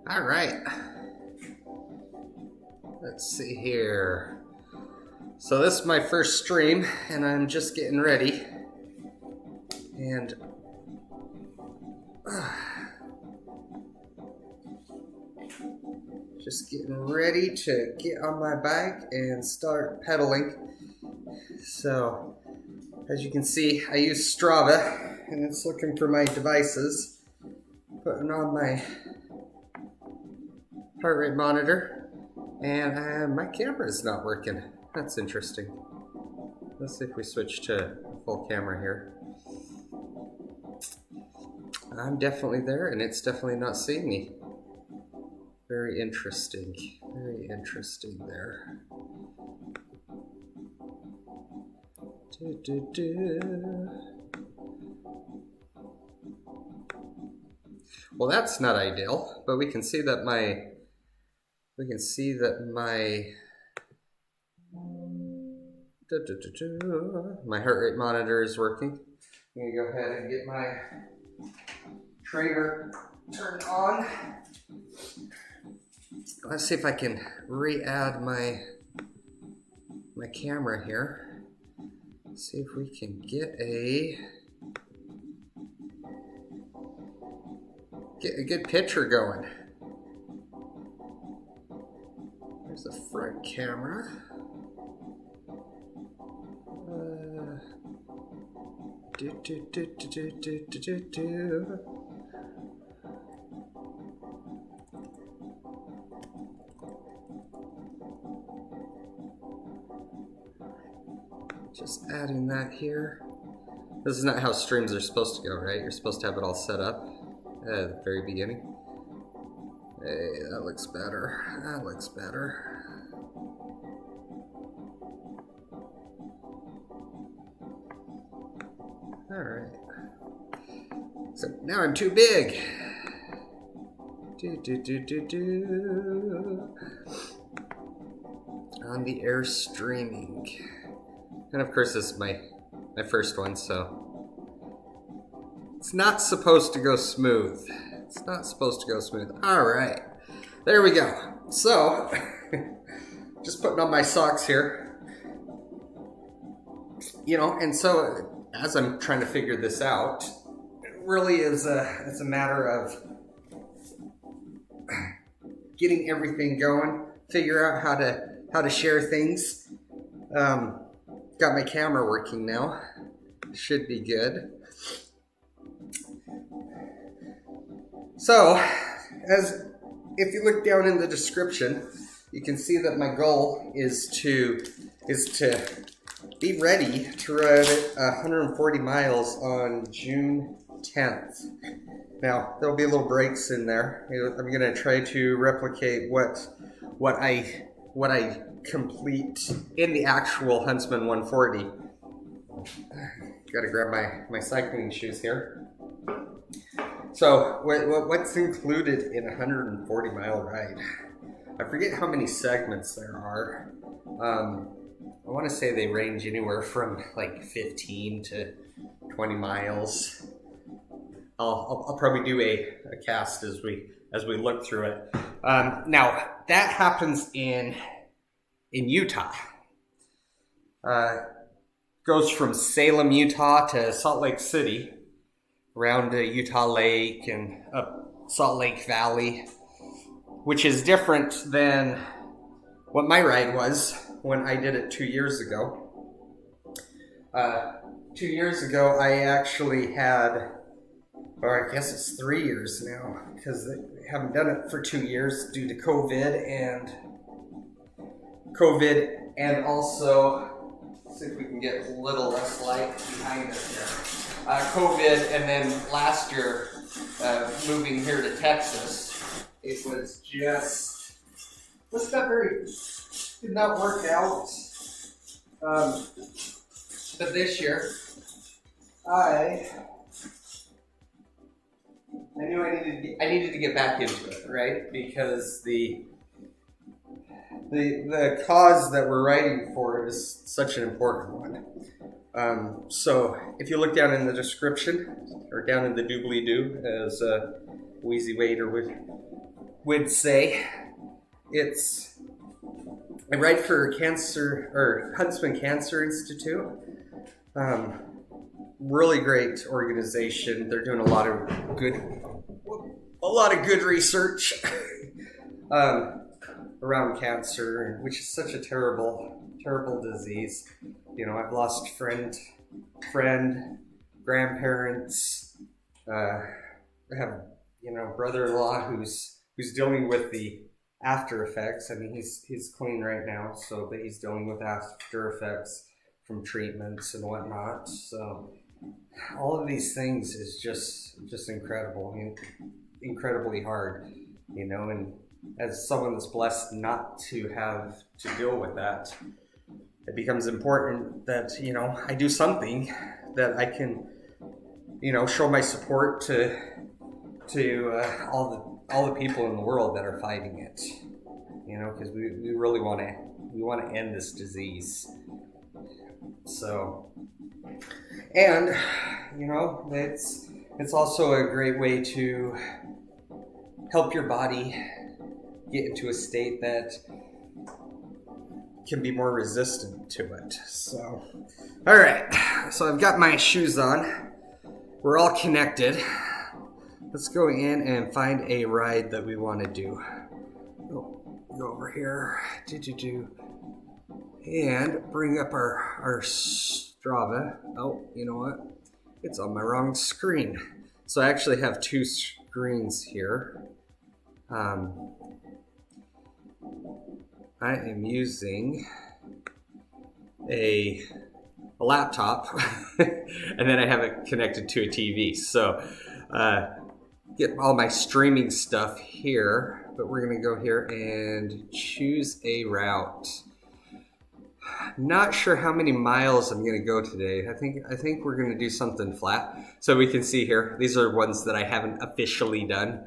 All right. Let's see here. So this is my first stream, and I'm just getting ready. And just getting ready to get on my bike and start pedaling. So, as you can see, I use Strava, and it's looking for my devices. Putting on my heart rate monitor, and my camera is not working. That's interesting. Let's see if we switch to full camera here. I'm definitely there, and it's definitely not seeing me. Very interesting. Very interesting there. Well, that's not ideal, but we can see that my my heart rate monitor is working. I'm gonna go ahead and get my trainer turned on. Let's see if I can re-add my camera here. See if we can get a good picture going. There's the front camera. Just adding that here. This is not how streams are supposed to go, right? You're supposed to have it all set up at the very beginning. Hey, that looks better. That looks better. All right. So now I'm too big. On the air streaming. And of course this is my first one, so it's not supposed to go smooth. It's not supposed to go smooth. All right, there we go. So, just putting on my socks here. You know, and so as I'm trying to figure this out, it really is it's a matter of getting everything going, figure out how to share things. Got my camera working now. Should be good. So, if you look down in the description, you can see that my goal is to be ready to ride 140 miles on June 10th. Now, there'll be little breaks in there. I'm going to try to replicate what I complete in the actual Huntsman 140. Got to grab my cycling shoes here. So, what's included in a 140 mile ride? I forget how many segments there are. I want to say they range anywhere from like 15 to 20 miles. I'll probably do a cast as we look through it. Now that happens in Utah. Goes from Salem, Utah to Salt Lake City, around Utah Lake and up Salt Lake Valley, which is different than what my ride was when I did it 2 years ago. 2 years ago, I actually had, or I guess it's 3 years now, because they haven't done it for 2 years due to COVID and also, let's see if we can get a little less light behind us here. COVID, and then last year, moving here to Texas, it was just, did not work out. But this year, I knew I needed to get back into it, right? Because the cause that we're writing for is such an important one. So if you look down in the description, or down in the doobly-doo, as Wheezy Wader would would say. I write for Huntsman Cancer Institute. Really great organization. They're doing a lot of good research around cancer, which is such a terrible disease. You know, I've lost friend, grandparents. I have, brother-in-law who's dealing with the after effects. I mean, he's clean right now, but he's dealing with after effects from treatments and whatnot. So all of these things is just incredible. I mean, incredibly hard, and as someone that's blessed not to have to deal with that, it becomes important that, I do something that I can, show my support to all the people in the world that are fighting it, because we really want to end this disease. So, and, it's also a great way to help your body get into a state that can be more resistant to it. So, all right. So I've got my shoes on. We're all connected. Let's go in and find a ride that we want to do. Oh, go over here. And bring up our Strava. Oh, you know what? It's on my wrong screen. So I actually have two screens here. I am using a laptop and then I have it connected to a TV. So get all my streaming stuff here, but we're gonna go here and choose a route. Not sure how many miles I'm gonna go today. I think we're gonna do something flat. So we can see here, these are ones that I haven't officially done.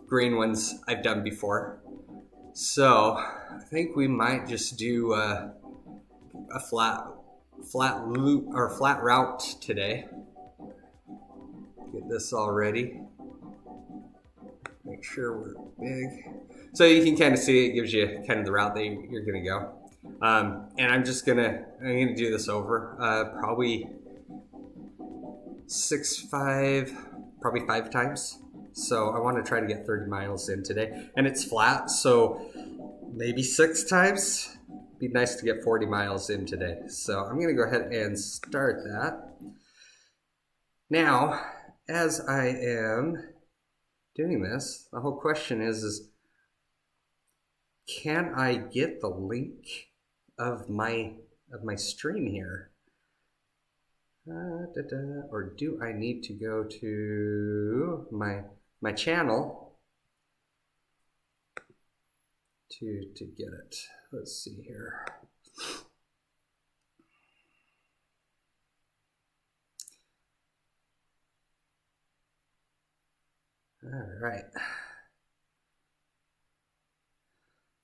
Green ones I've done before. So I think we might just do a flat loop or flat route today. Get this all ready. Make sure we're big. So you can kind of see it gives you kind of the route that you're gonna go. And I'm gonna do this over probably 5 times. So I want to try to get 30 miles in today, and it's flat, so maybe 6 times. Be nice to get 40 miles in today. So I'm going to go ahead and start that. Now, as I am doing this, the whole question is can I get the link of my stream here? Or do I need to go to my channel to get it? Let's see here. All right.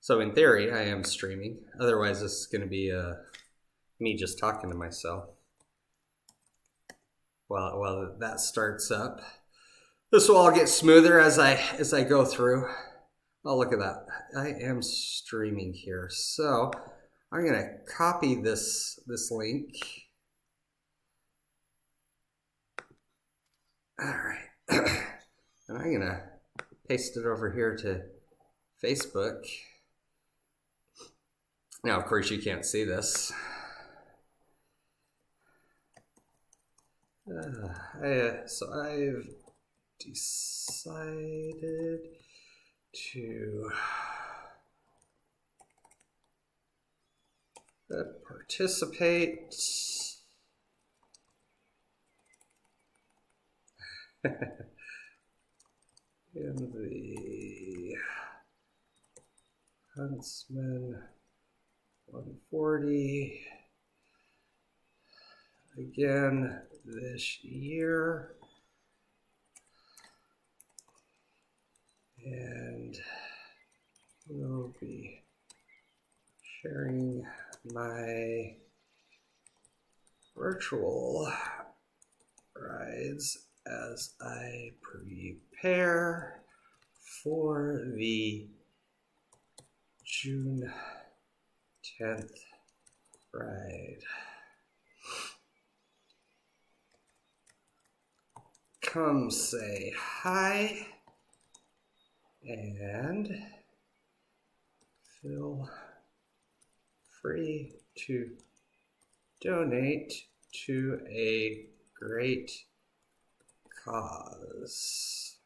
So in theory, I am streaming. Otherwise, this is going to be me just talking to myself. While that starts up. This will all get smoother as I go through. Oh, look at that. I am streaming here. So I'm going to copy this link. All right. And I'm going to paste it over here to Facebook. Now, of course, you can't see this. So I've decided to participate in the Huntsman 140 again this year, and we'll be sharing my virtual rides as I prepare for the June 10th ride. Come say hi and feel free to donate to a great cause.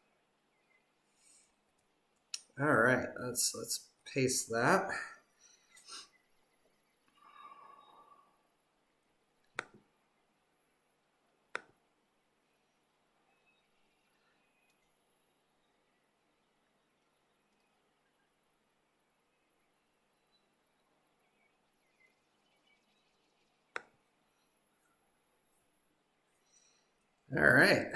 All right, let's paste that. All right,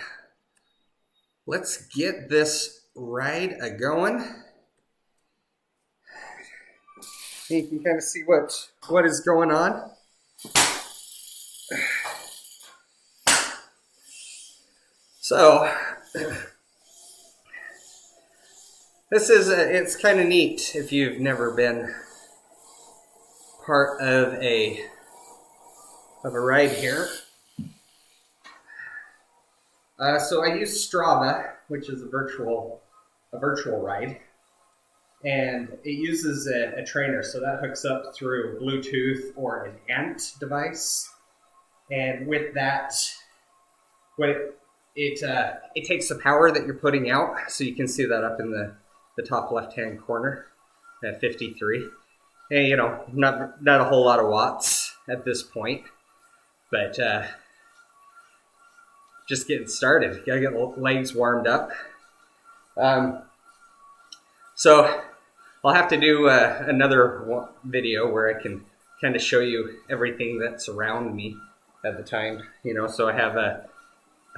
let's get this ride a-going. You can kind of see what is going on. So, it's kind of neat if you've never been part of a ride here. So I use Strava, which is a virtual ride, and it uses a trainer. So that hooks up through Bluetooth or an ANT device, and with that, it takes the power that you're putting out. So you can see that up in the top left-hand corner at 53, and not a whole lot of watts at this point, but just getting started. Gotta get the legs warmed up. So I'll have to do another video where I can kind of show you everything that's around me at the time. So I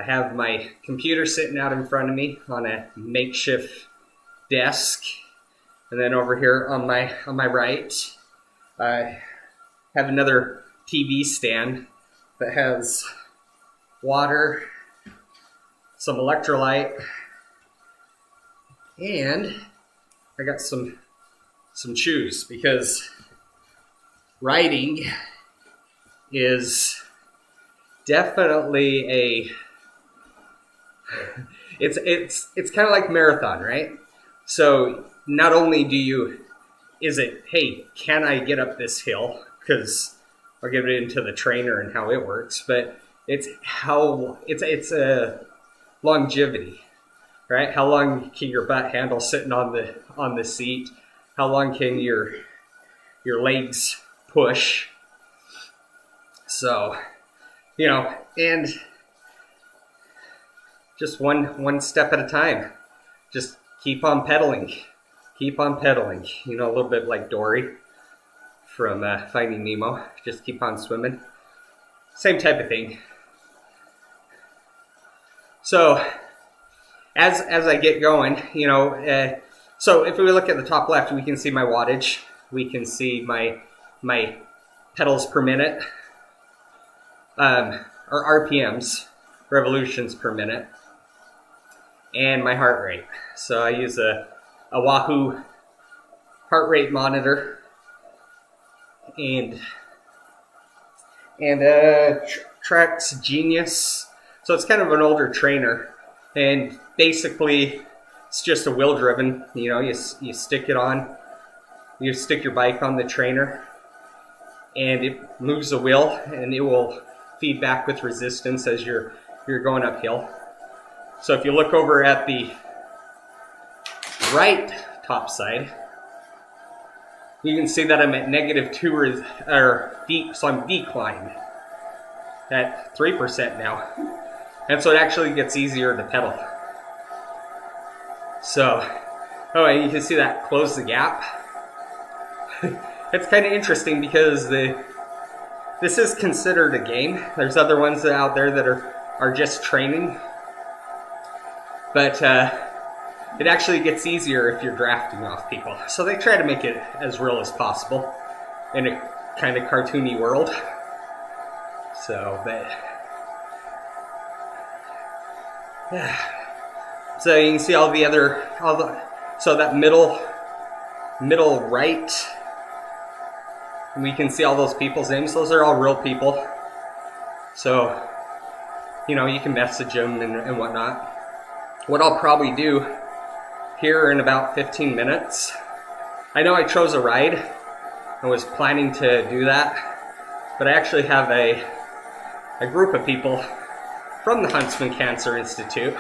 have my computer sitting out in front of me on a makeshift desk, and then over here on my right, I have another TV stand that has water, some electrolyte, and I got some chews, because riding is definitely it's kind of like marathon, right? So not only hey, can I get up this hill? Because I'll get into the trainer and how it works, but it's a longevity, right? How long can your butt handle sitting on the seat? How long can your legs push? So, and just one step at a time. Just keep on pedaling. Keep on pedaling. A little bit like Dory from Finding Nemo. Just keep on swimming. Same type of thing. So, as I get going, so if we look at the top left, we can see my wattage. We can see my pedals per minute, or RPMs, revolutions per minute, and my heart rate. So I use a Wahoo heart rate monitor, and Trex Genius. So it's kind of an older trainer, and basically it's just a wheel driven. You stick it on, you stick your bike on the trainer, and it moves the wheel, and it will feed back with resistance as you're going uphill. So if you look over at the right top side, you can see that I'm at -2 so I'm declined at 3% now. And so it actually gets easier to pedal. So, and you can see that close the gap. It's kind of interesting because this is considered a game. There's other ones out there that are just training. But it actually gets easier if you're drafting off people. So they try to make it as real as possible in a kind of cartoony world. So, yeah. So you can see all the So that middle right, we can see all those people's names. Those are all real people. So, you know, you can message them and whatnot. What I'll probably do here in about 15 minutes, I know I chose a ride. I was planning to do that, but I actually have a group of people from the Huntsman Cancer Institute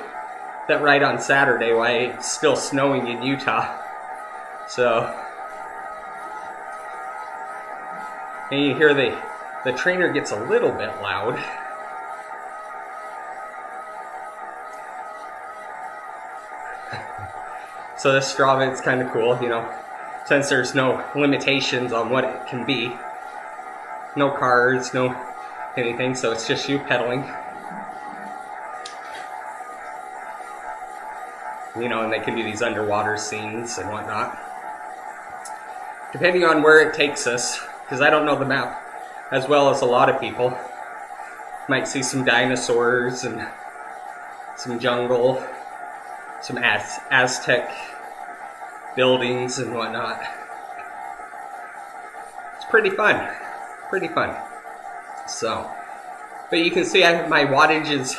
that ride on Saturday while it's still snowing in Utah. So, and you hear the trainer gets a little bit loud. So this Strava, it's kind of cool, you know, since there's no limitations on what it can be. No cars, no anything, so it's just you pedaling. You know, and they can do these underwater scenes and whatnot. Depending on where it takes us, because I don't know the map as well as a lot of people. Might see some dinosaurs and some jungle, some Aztec buildings and whatnot. It's pretty fun, So, but you can see my wattage is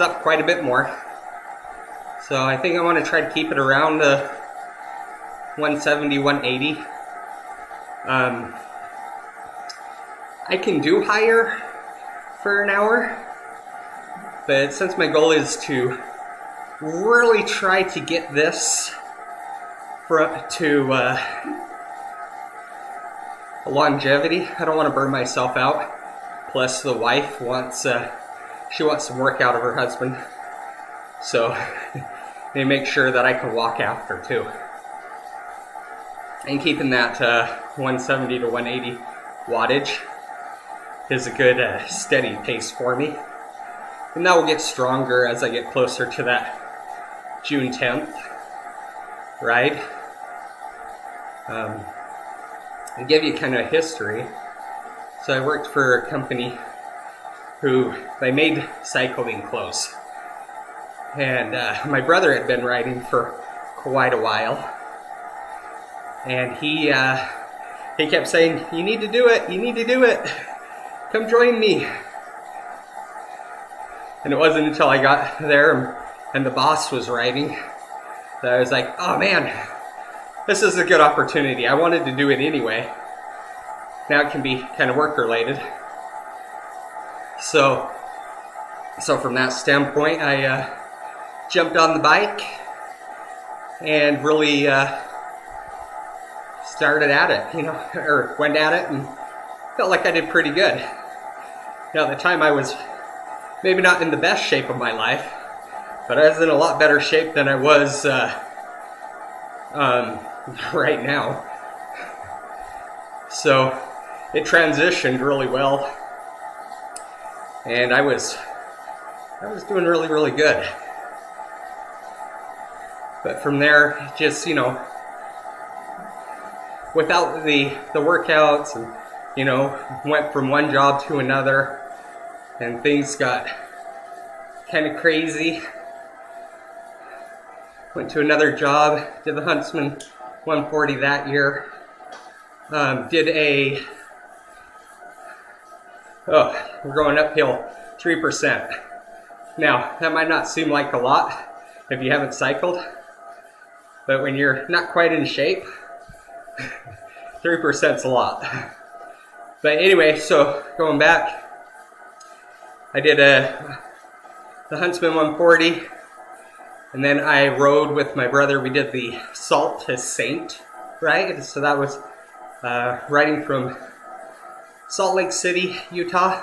up quite a bit more. So I think I want to try to keep it around 170, 180. I can do higher for an hour, but since my goal is to really try to get this to longevity, I don't want to burn myself out. Plus the wife wants some work out of her husband, so they make sure that I can walk after too. And keeping that 170 to 180 wattage is a good steady pace for me. And that will get stronger as I get closer to that June 10th ride. To give you kind of a history, so I worked for a company who they made cycling clothes. And my brother had been riding for quite a while. And he kept saying, you need to do it, come join me. And it wasn't until I got there and the boss was riding that I was like, oh man, this is a good opportunity. I wanted to do it anyway. Now it can be kind of work related. So from that standpoint, I jumped on the bike and really started at it, you know, or went at it and felt like I did pretty good. Now at the time I was maybe not in the best shape of my life, but I was in a lot better shape than I was right now. So it transitioned really well, and I was doing really, really good. But from there, just, you know, without the workouts, and, you know, went from one job to another, and things got kind of crazy. Went to another job, did the Huntsman 140 that year. We're going uphill 3%. Now, that might not seem like a lot if you haven't cycled, but when you're not quite in shape, 3%'s a lot. But anyway, so going back, I did the Huntsman 140, and then I rode with my brother. We did the Salt to Saint, right? So that was riding from Salt Lake City, Utah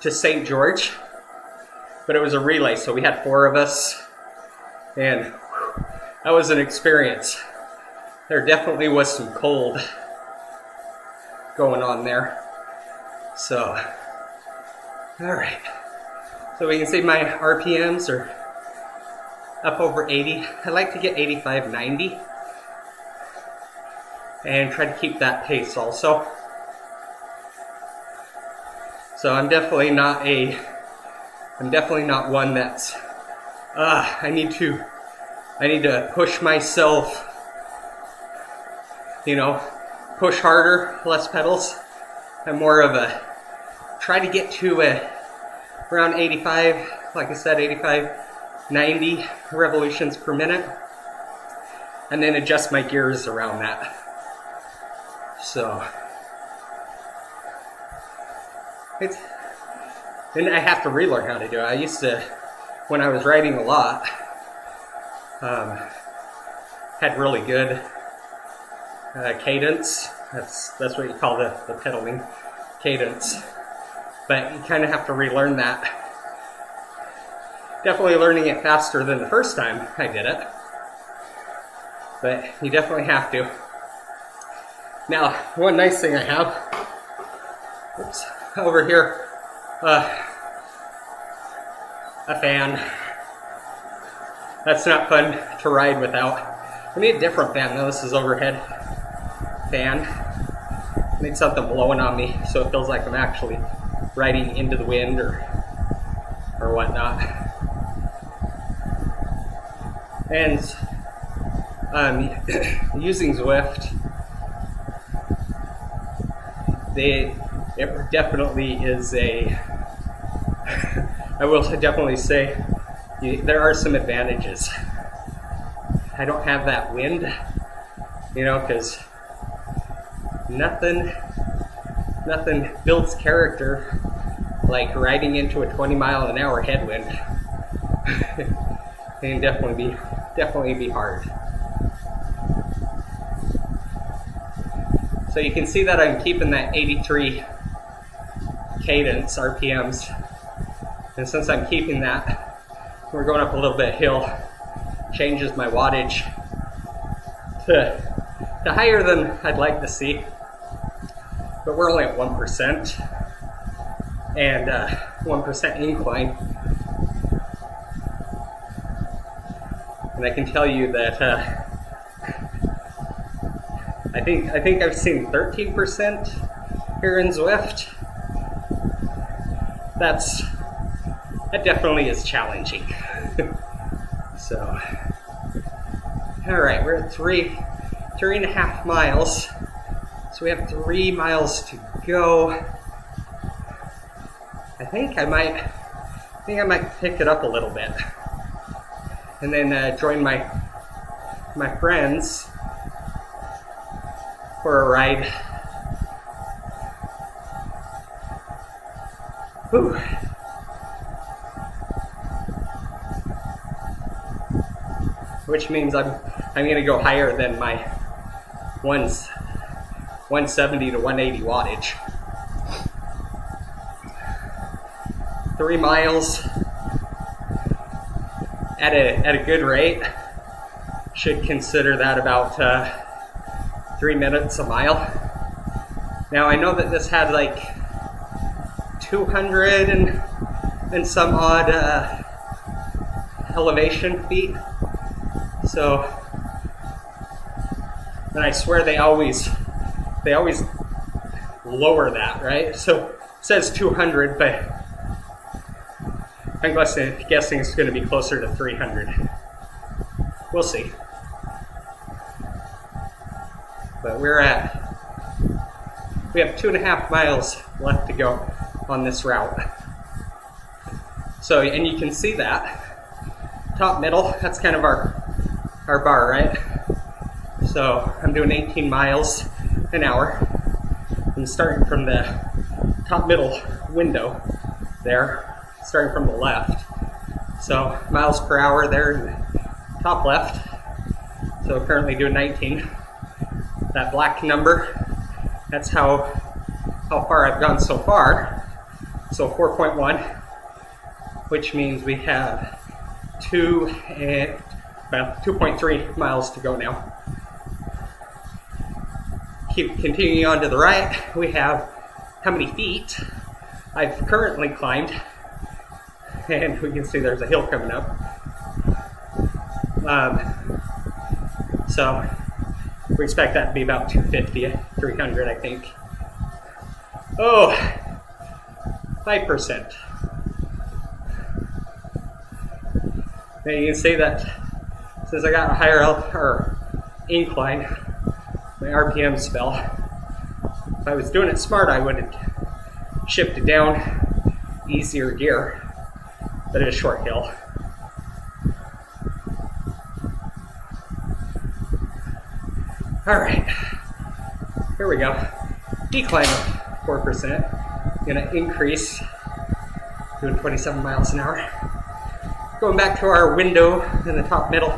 to St. George. But it was a relay, so we had 4 of us, and that was an experience. There definitely was some cold going on there. So, all right. So we can see my RPMs are up over 80. I like to get 85, 90. And try to keep that pace also. So I'm definitely not one that's, I need to I need to push myself, you know, push harder, less pedals. I'm more of a, try to get to around 85, like I said, 85, 90 revolutions per minute, and then adjust my gears around that. So, and I have to relearn how to do it. I used to, when I was riding a lot, had really good cadence. That's what you call the pedaling cadence. But you kind of have to relearn that. Definitely learning it faster than the first time I did it. But you definitely have to. Now, one nice thing I have, oops, over here, a fan. That's not fun to ride without. I need a different fan though. This is overhead fan. I need something blowing on me so it feels like I'm actually riding into the wind or whatnot. And using Zwift, it definitely is a, I will definitely say, there are some advantages. I don't have that wind, you know, because nothing builds character like riding into a 20-mile-an-hour headwind. It can definitely be hard. So you can see that I'm keeping that 83 cadence RPMs, and since I'm keeping that, we're going up a little bit hill, changes my wattage to higher than I'd like to see, but we're only at 1% and 1% incline, and I can tell you that I think I've seen 13% here in Zwift. That definitely is challenging. So, all right, we're at 3.5 miles. So we have 3 miles to go. I think I might pick it up a little bit, and then join my friends for a ride. Whew. Which means I'm going to go higher than my 170 to 180 wattage. 3 miles at a good rate. Should consider that about 3 minutes a mile. Now I know that this had like 200 and some odd elevation feet. So, and I swear they always lower that, right? So it says 200, but I'm guessing it's going to be closer to 300. We'll see. But we have 2.5 miles left to go on this route. So, and you can see that top middle, that's kind of our bar, right? So I'm doing 18 miles an hour. I'm starting from the top middle window there, starting from the left. So miles per hour there in the top left. So currently doing 19. That black number, that's how far I've gone so far. So 4.1, which means we have 2.3 miles to go now. Keep continuing on to the right. We have how many feet I've currently climbed, and we can see there's a hill coming up. So we expect that to be about 250, 300, I think. Oh, 5%. Now you can see that As I got a higher incline, my RPMs fell. If I was doing it smart, I would have shifted down easier gear, but it's a short hill. All right, here we go. Decline of 4%. Gonna increase, doing 27 miles an hour. Going back to our window in the top middle.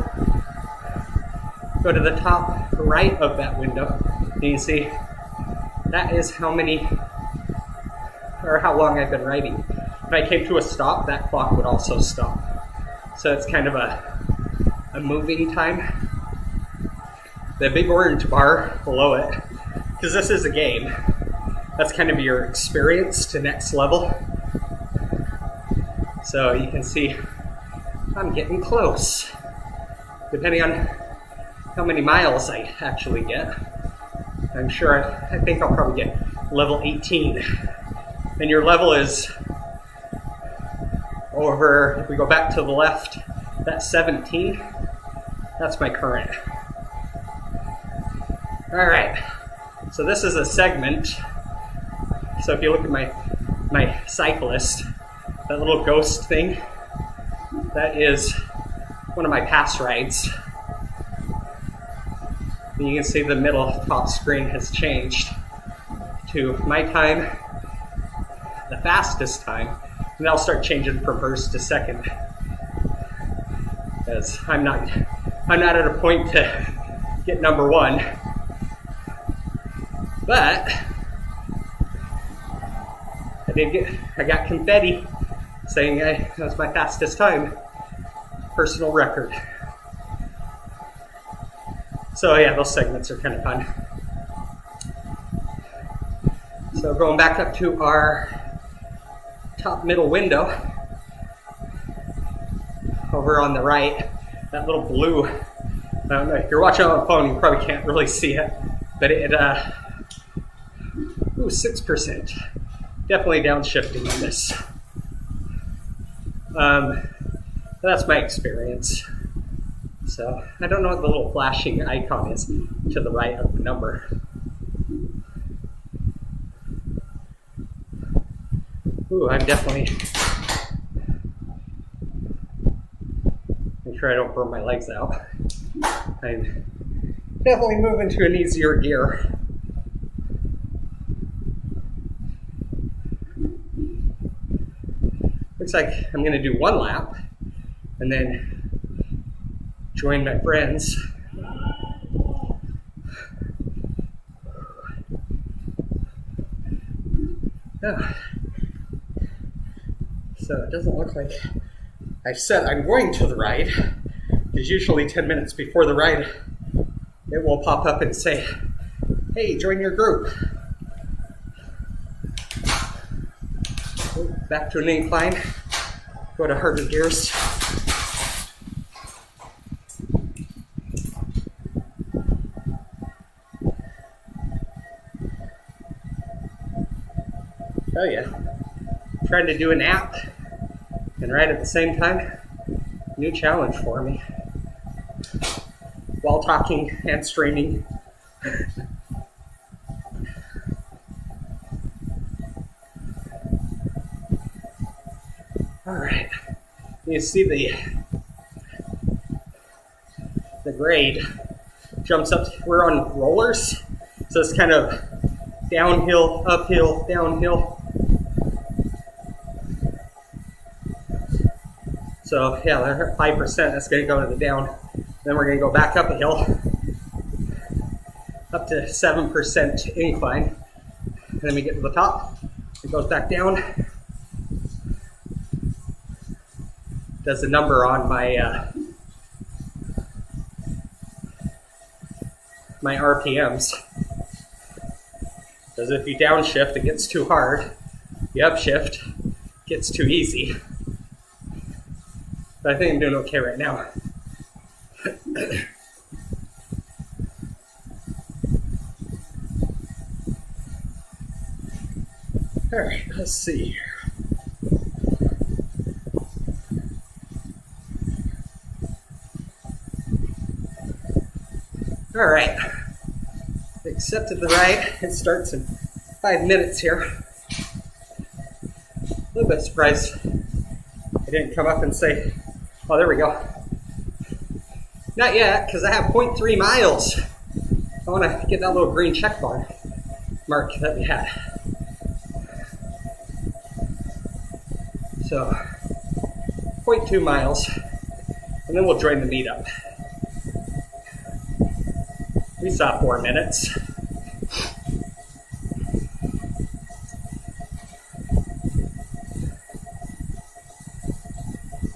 Go to the top right of that window. And you see that is how many or how long I've been riding. If I came to a stop, that clock would also stop. So it's kind of a moving time. The big orange bar below it, because this is a game, that's kind of your experience to next level. So you can see I'm getting close, depending on how many miles I actually get. I'm sure, I think I'll probably get level 18. And your level is over, if we go back to the left, that's 17. That's my current. All right, so this is a segment. So if you look at my cyclist, that little ghost thing, that is one of my pass rides. And you can see the middle top screen has changed to my time, the fastest time, and I'll start changing from first to second, because I'm not at a point to get number one. But I got confetti saying that was my fastest time, personal record. So yeah, those segments are kind of fun. So going back up to our top middle window, over on the right, that little blue, I don't know, if you're watching on the phone, you probably can't really see it, but it, 6%. Definitely downshifting on this. That's my experience. So I don't know what the little flashing icon is to the right of the number. Ooh, I'm definitely, make sure I don't burn my legs out. I'm definitely moving to an easier gear. Looks like I'm gonna do one lap and then join my friends. Oh. So it doesn't look like I said I'm going to the ride, because usually 10 minutes before the ride, it will pop up and say, hey, join your group. Back to an incline, go to harder gears. Oh yeah, trying to do an app and ride at the same time, new challenge for me. While talking and streaming. All right, you see the grade jumps up. We're on rollers, so it's kind of downhill, uphill, downhill. So yeah, they're at 5%, that's gonna go to the down. Then we're gonna go back up a hill, up to 7% incline. And then we get to the top, it goes back down. Does the number on my my RPMs. Because if you downshift, it gets too hard. If you upshift, it gets too easy. But I think I'm doing okay right now. All right, let's see here. All right, accepted the ride. It starts in 5 minutes here. A little bit surprised I didn't come up and say, oh, there we go. Not yet, because I have 0.3 miles. I want to get that little green check mark that we had. So, 0.2 miles, and then we'll join the meetup. We saw 4 minutes.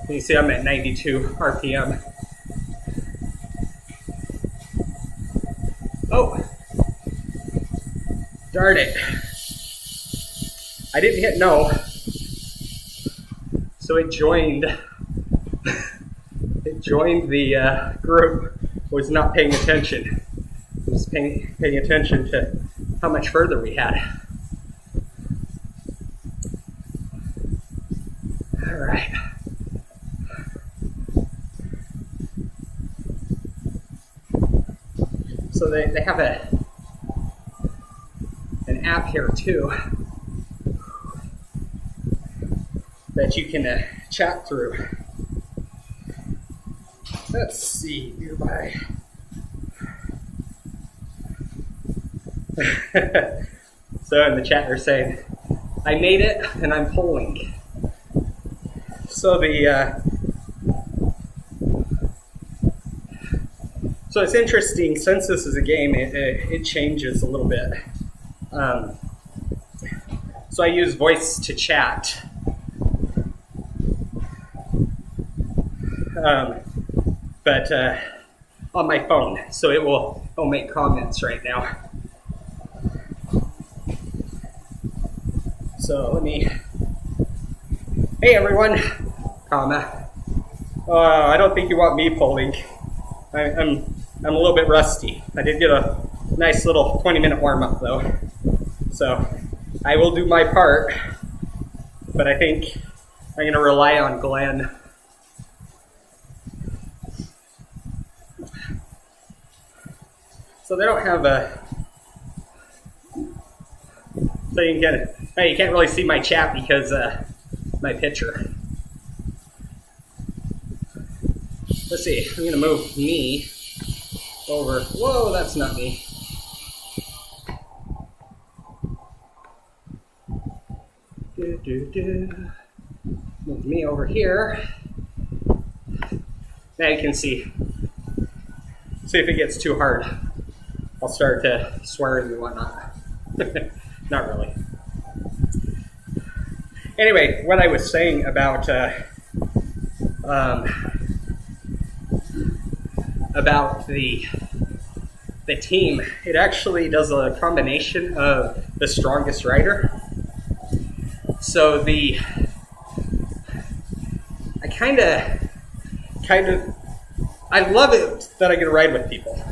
You see I'm at 92 RPM. Oh, darn it. I didn't hit no. So it joined the group. Was not paying attention. It was paying attention to how much further we had. All right. So they have an app here too that you can chat through. Let's see, nearby. So in the chat they're saying, I made it and I'm polling. So so it's interesting, since this is a game, it changes a little bit. So I use voice to chat. But on my phone, so it'll make comments right now. So let me, hey everyone, comma. I don't think you want me polling. I'm a little bit rusty. I did get a nice little 20-minute warm-up though. So I will do my part, but I think I'm gonna rely on Glenn. So they don't have so you can get it. Hey, you can't really see my chat because my picture. Let's see, I'm gonna move me over. Whoa, that's not me. Move me over here. Now you can see. See if it gets too hard. I'll start swearing and whatnot. Not really. Anyway, what I was saying about the team, it actually does a combination of the strongest rider. So I love it that I get to ride with people.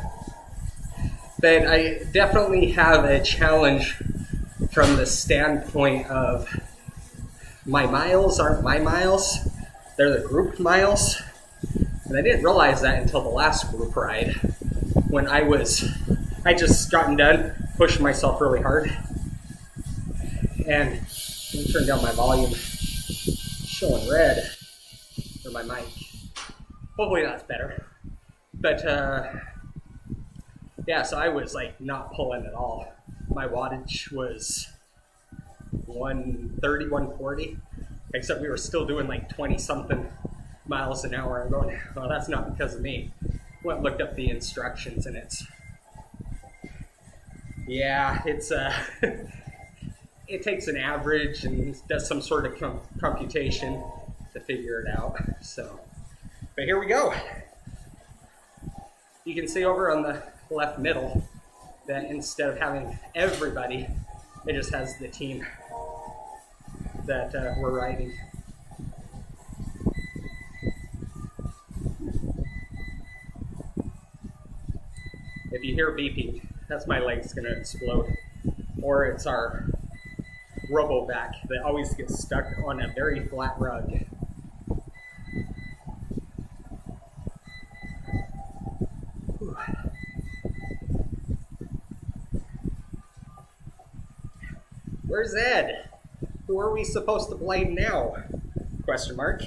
But I definitely have a challenge from the standpoint of my miles aren't my miles, they're the group miles. And I didn't realize that until the last group ride, when I just gotten done, pushing myself really hard. And let me turn down my volume, showing red for my mic. Hopefully that's better. But yeah, so I was like not pulling at all. My wattage was 130, 140, except we were still doing like 20 something miles an hour. I'm going, well, that's not because of me. Went and looked up the instructions and it's it takes an average and does some sort of computation to figure it out. So, but here we go. You can see over on the left middle that instead of having everybody, it just has the team that we're riding. If you hear beeping, that's my leg's gonna explode. Or it's our robo-back that always gets stuck on a very flat rug. Where's Ed? Who are we supposed to blame now? Question mark.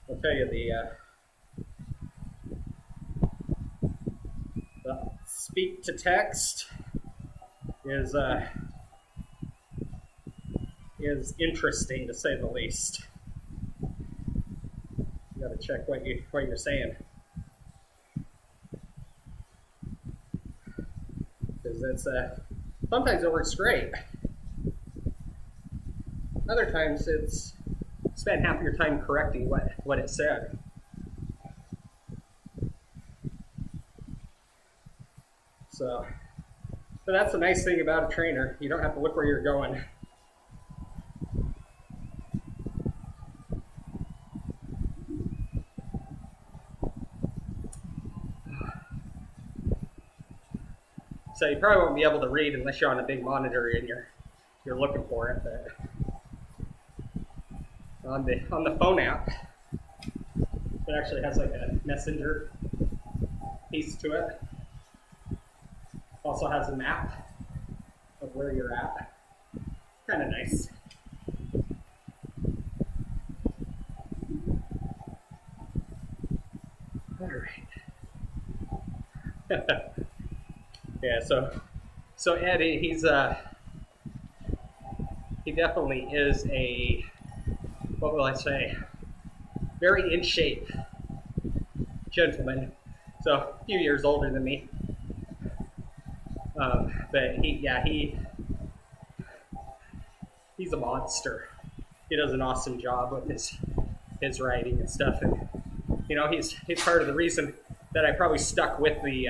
I'll tell you the speak to text is interesting to say the least. You gotta check what you're saying. Because it's sometimes it works great. Other times it's spend half your time correcting what it said. So, but that's the nice thing about a trainer. You don't have to look where you're going. So you probably won't be able to read unless you're on a big monitor and you're looking for it. But on the phone app, it actually has like a messenger piece to it. Also has a map of where you're at. Kind of nice. All right. Yeah, so Eddie, he definitely is a, what will I say, very in shape gentleman. So a few years older than me. But he's a monster. He does an awesome job with his writing and stuff, and you know he's part of the reason that I probably stuck with the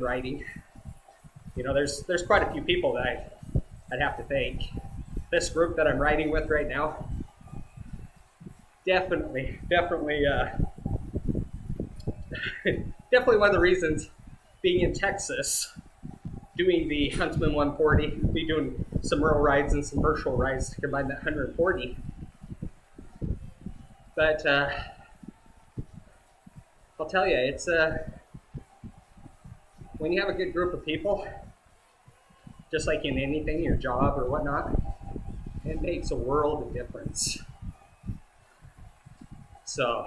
writing. You know, there's quite a few people that I'd have to thank. This group that I'm writing with right now, definitely definitely one of the reasons being in Texas, doing the Huntsman 140, be doing some rural rides and some virtual rides to combine that 140. But I'll tell you, it's when you have a good group of people, just like in anything, your job or whatnot, it makes a world of difference. So,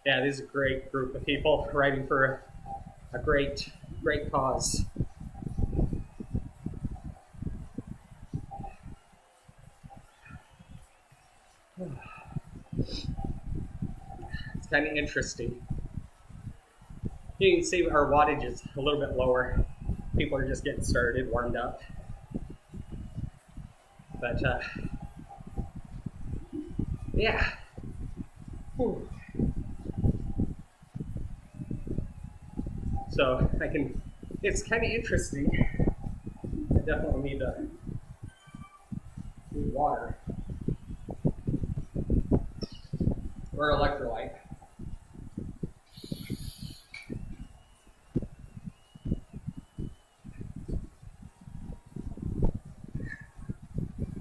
yeah, this is a great group of people riding for a great cause. It's kind of interesting. You can see our wattage is a little bit lower. People are just getting started, warmed up. But, yeah. Whew. So it's kind of interesting. I definitely need water or electrolyte.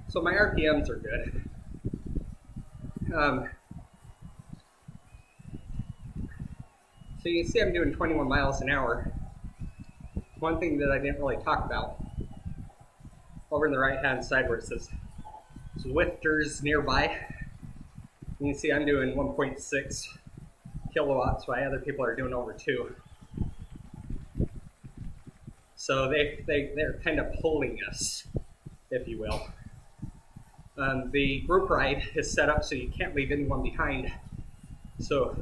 So my RPMs are good. So you can see I'm doing 21 miles an hour. One thing that I didn't really talk about, over on the right-hand side where it says Zwifters nearby, you can see I'm doing 1.6 kilowatts while other people are doing over 2. So they're kind of pulling us, if you will. The group ride is set up so you can't leave anyone behind. So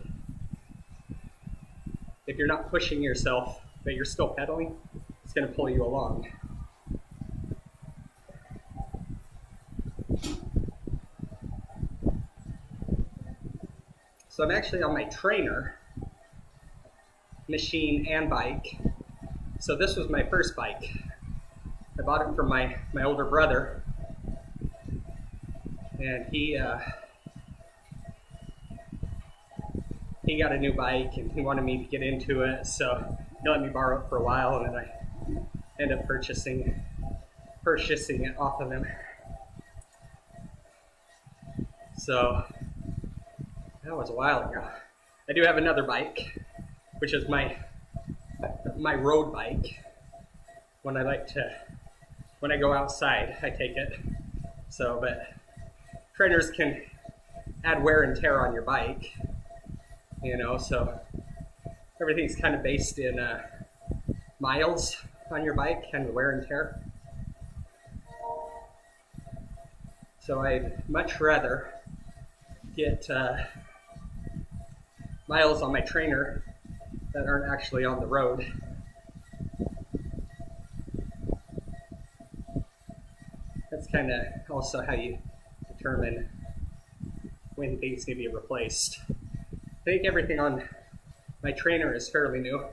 if you're not pushing yourself, but you're still pedaling, it's going to pull you along. So I'm actually on my trainer, machine and bike. So this was my first bike. I bought it from my older brother. And he got a new bike and he wanted me to get into it, so he let me borrow it for a while, and then I ended up purchasing it off of him. So that was a while ago. I do have another bike, which is my road bike. when I go outside, I take it. So, but trainers can add wear and tear on your bike, so everything's kind of based in miles on your bike and wear and tear. So I'd much rather get miles on my trainer that aren't actually on the road. That's kind of also how you determine when things need to be replaced. I think everything on my trainer is fairly new.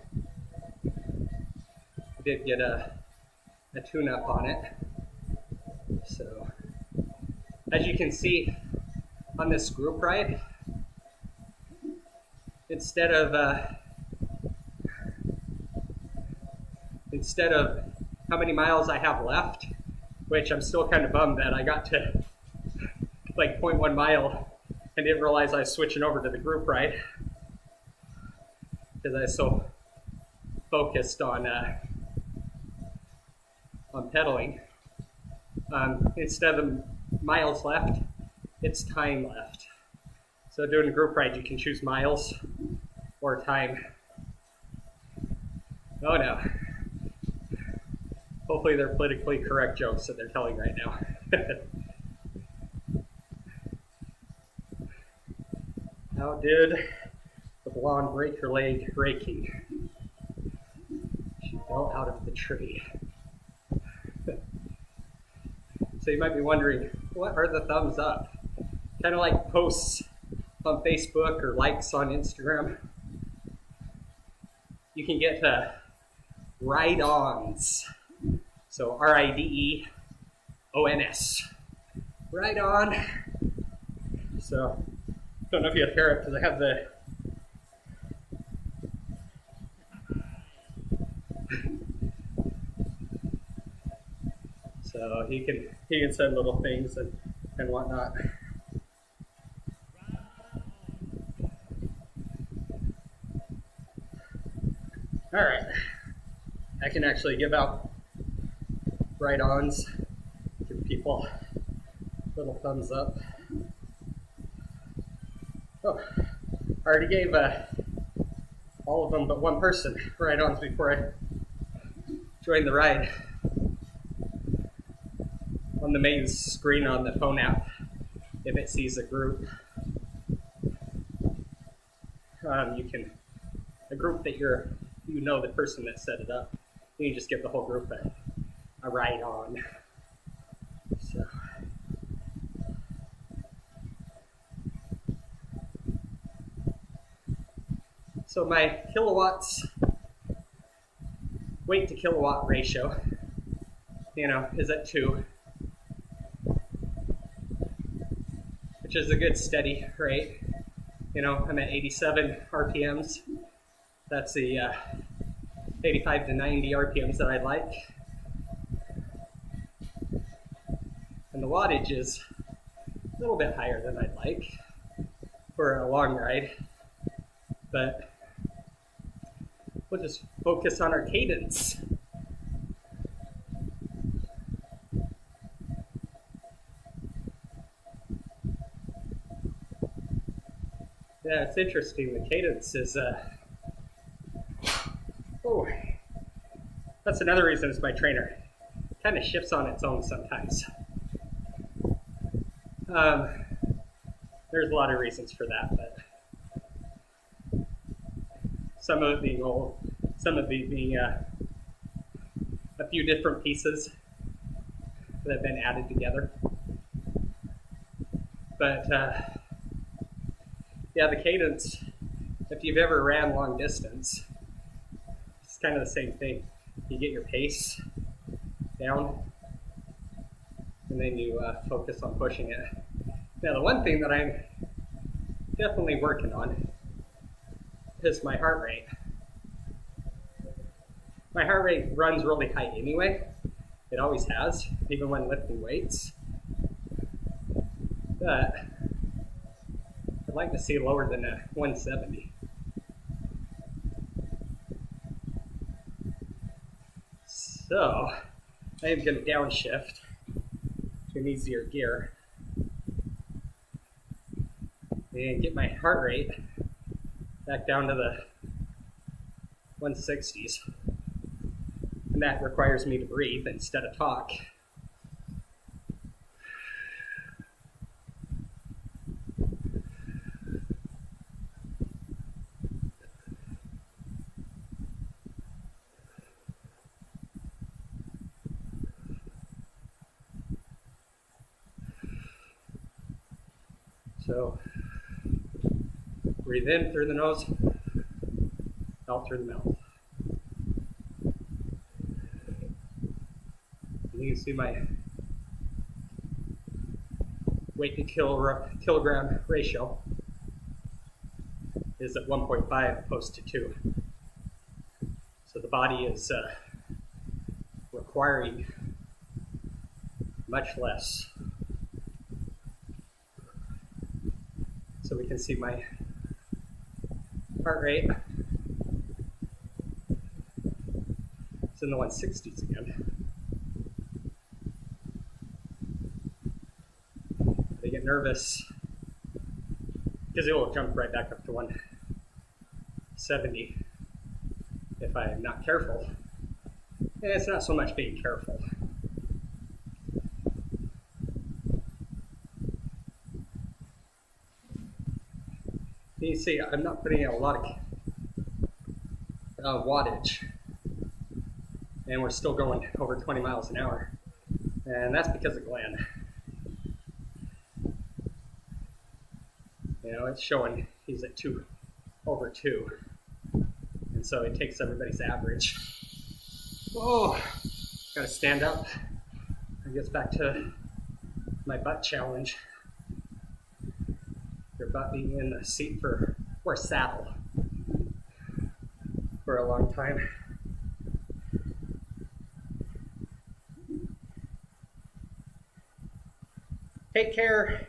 I did get a tune-up on it. So, as you can see on this group ride, instead of how many miles I have left, which I'm still kind of bummed that I got to like 0.1 mile and didn't realize I was switching over to the group ride because I was so focused on pedaling. Instead of miles left, it's time left. So doing a group ride, you can choose miles or time. Oh no. Hopefully they're politically correct jokes that they're telling right now. How did the blonde break her leg raking? She fell out of the tree. So you might be wondering, what are the thumbs up? Kind of like posts on Facebook or likes on Instagram. You can get ride-ons. So R-I-D-E-O-N-S. Ride on. So, don't know if you have hair up because I have the so he can send little things and whatnot. All right, I can actually give out ride-ons, give people little thumbs up. Oh, I already gave all of them but one person ride-ons before I joined the ride. On the main screen on the phone app, if it sees a group, you can, a group that the person that set it up, you can just give the whole group a ride on. So my kilowatts, weight to kilowatt ratio, is at 2, which is a good steady rate. I'm at 87 RPMs. That's the 85 to 90 RPMs that I'd like. And the wattage is a little bit higher than I'd like for a long ride. But we'll just focus on our cadence. Yeah, it's interesting. The cadence is that's another reason it's my trainer. It kind of shifts on its own sometimes. There's a lot of reasons for that, but some of it being old, some of it being a few different pieces that have been added together. But yeah, the cadence, if you've ever ran long distance, it's kind of the same thing. You get your pace down, and then you focus on pushing it. Now, the one thing that I'm definitely working on is my heart rate. My heart rate runs really high anyway. It always has, even when lifting weights. But I'd like to see lower than a 170. So I am going to downshift to an easier gear and get my heart rate back down to the 160s. And that requires me to breathe instead of talk. So breathe in through the nose, out through the mouth. And you can see my weight to kilogram ratio is at 1.5 opposed to 2. So the body is requiring much less. So we can see my heart rate. It's in the 160s again. I get nervous because it will jump right back up to 170 if I'm not careful. And it's not so much being careful. You see, I'm not putting in a lot of wattage, and we're still going over 20 miles an hour, and that's because of Glenn. You know, it's showing he's at over 2, and so it takes everybody's average. Oh, gotta stand up. I guess back to my butt challenge. Your butt being in the seat or saddle for a long time. Take care.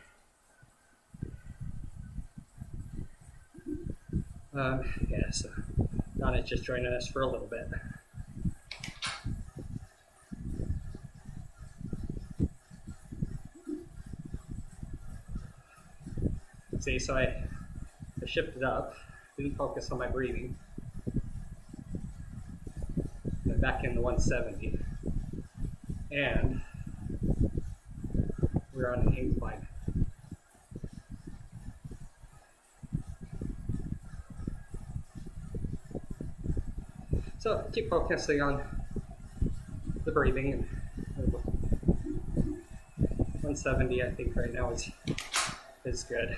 Yeah, so Donna's just joining us for a little bit. See, so I shifted up, didn't focus on my breathing. Then back in the 170. And we're on an incline. So keep focusing on the breathing. 170 I think right now is good.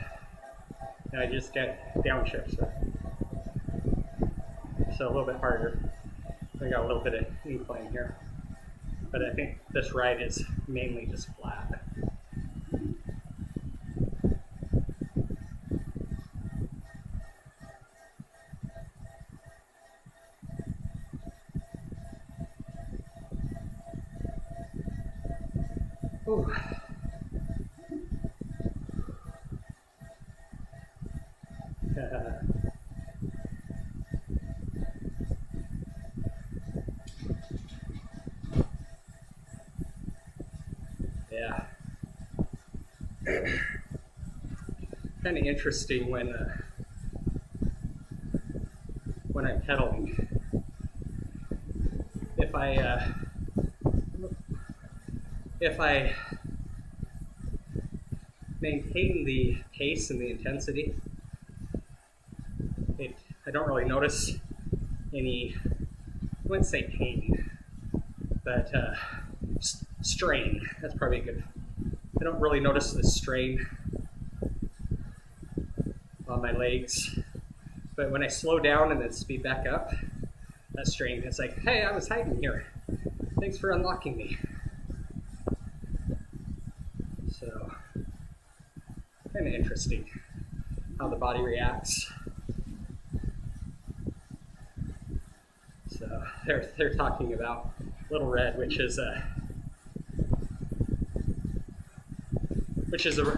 And I just did downshift, so a little bit harder. I got a little bit of incline here, but I think this ride is mainly just flat. Ooh. Yeah. Kind of interesting when I'm pedaling. If I maintain the pace and the intensity, I don't really notice any, I wouldn't say pain, but strain. That's probably good. I don't really notice the strain on my legs, but when I slow down and then speed back up, that strain, it's like, hey, I was hiding here. Thanks for unlocking me. So, kind of interesting how the body reacts. So they're talking about Little Red, which is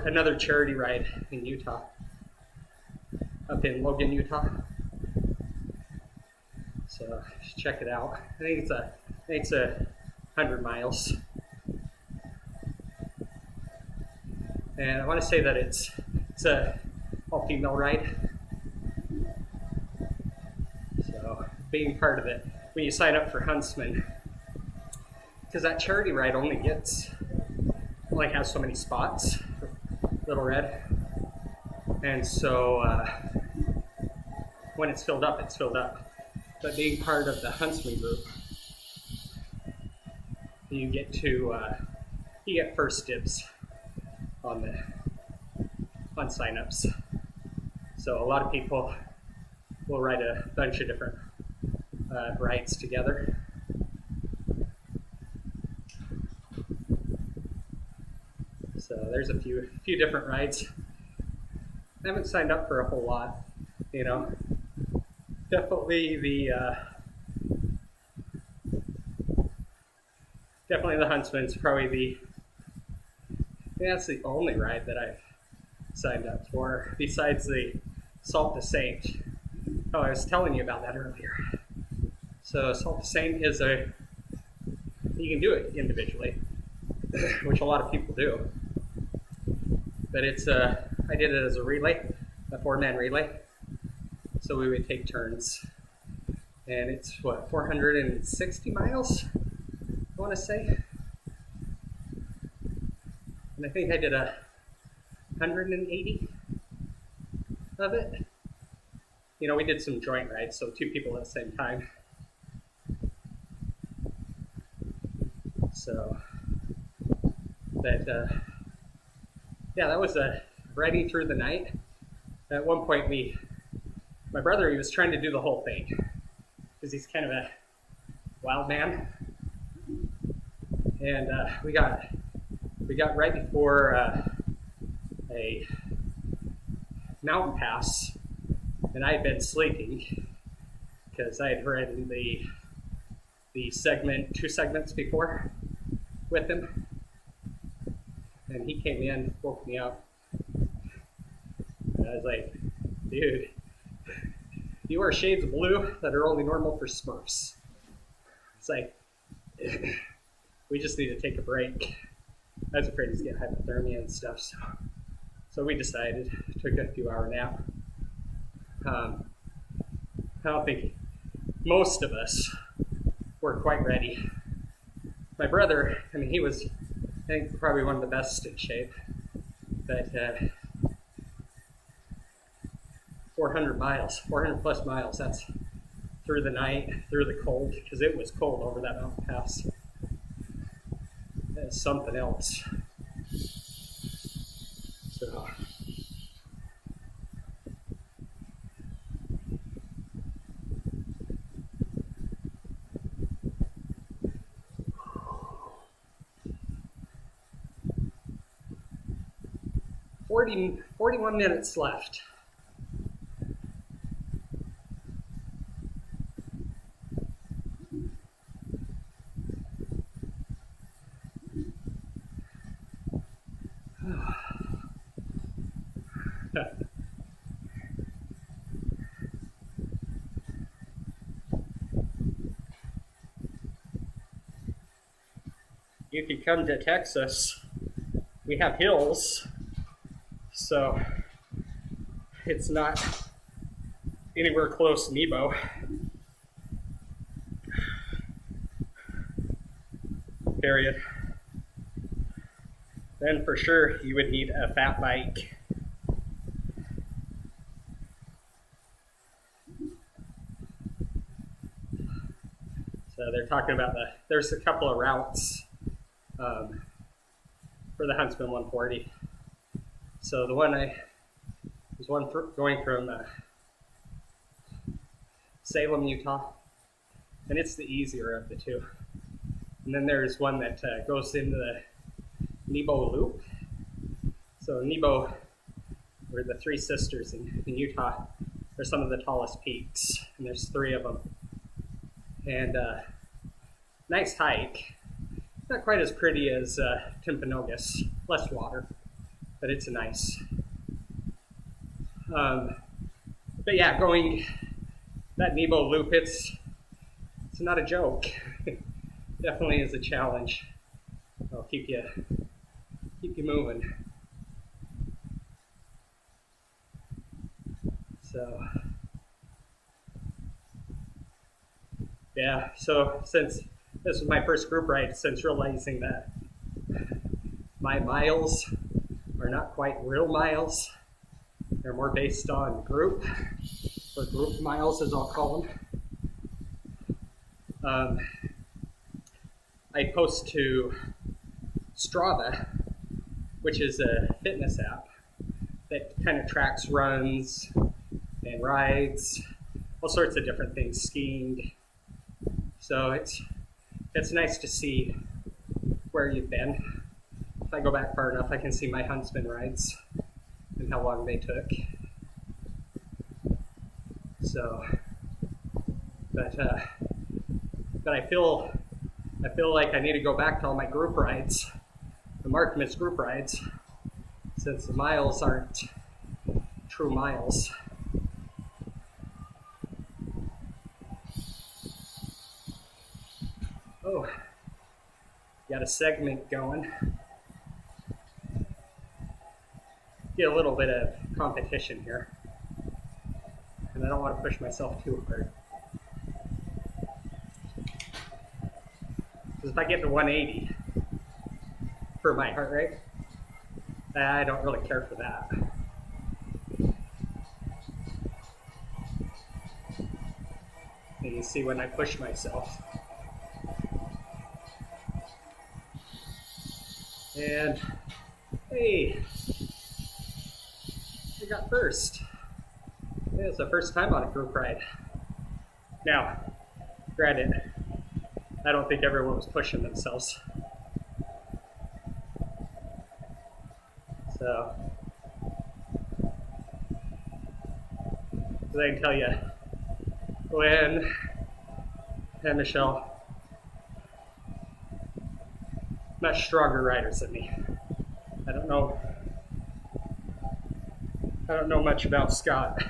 another charity ride in Utah, up in Logan, Utah. So check it out. I think it's a 100 miles. And I want to say that it's a all-female ride. So being part of it, when you sign up for Huntsman, because that charity ride only has so many spots for Little Red. And so when it's filled up, it's filled up. But being part of the Huntsman group, you get first dibs on signups. So a lot of people will ride a bunch of different rides together. So there's a few different rides. I haven't signed up for a whole lot, Definitely the Huntsman's probably that's the only ride that I've signed up for, besides the Salt de Saint. Oh, I was telling you about that earlier. So Salt de Saint you can do it individually, which a lot of people do. But I did it as a relay, a 4-man relay. So we would take turns. And it's 460 miles, I want to say. And I think I did 180 of it. We did some joint rides, so 2 people at the same time. So, but that was riding through the night. At one point, my brother, he was trying to do the whole thing because he's kind of a wild man, and we got right before a mountain pass, and I had been sleeping because I had ridden the 2 segments before with him, and he came in, woke me up, and I was like, dude, you wear shades of blue that are only normal for Smurfs. It's like, we just need to take a break. I was afraid he's getting hypothermia and stuff, so we decided, took a few hour nap. I don't think most of us were quite ready. My brother, he was, I think, probably one of the best in shape, but 400 plus miles, that's through the night, through the cold, because it was cold over that mountain pass. That's something else. So, – 41 minutes left. If you come to Texas, we have hills, so it's not anywhere close to Nebo. Period. Then for sure you would need a fat bike. So they're talking about there's a couple of routes for the Huntsman 140. So the one going from Salem, Utah, and it's the easier of the 2. And then there's one that goes into the Nebo Loop. So Nebo, where the 3 sisters in Utah, are some of the tallest peaks, and there's 3 of them. And nice hike. Not quite as pretty as Timpanogos, less water, but it's nice. But yeah, going that Nebo Loop, it's not a joke. definitely is a challenge. It'll keep you moving. So yeah, so since this was my first group ride, since realizing that my miles are not quite real miles, they're more based on group, or group miles as I'll call them. I post to Strava, which is a fitness app that kind of tracks runs and rides, all sorts of different things, skiing. So it's nice to see where you've been. If I go back far enough, I can see my Huntsman rides and how long they took. So, but I feel like I need to go back to all my group rides, the mark them as group rides, since the miles aren't true miles. Oh, got a segment going. Get a little bit of competition here, and I don't want to push myself too hard. Because if I get to 180 for my heart rate, I don't really care for that. And you see when I push myself. And hey, I got first. Yeah, it's the first time on a group ride. Now, granted, I don't think everyone was pushing themselves. So, I can tell you, Glenn and Michelle, much stronger riders than me. I don't know much about Scott.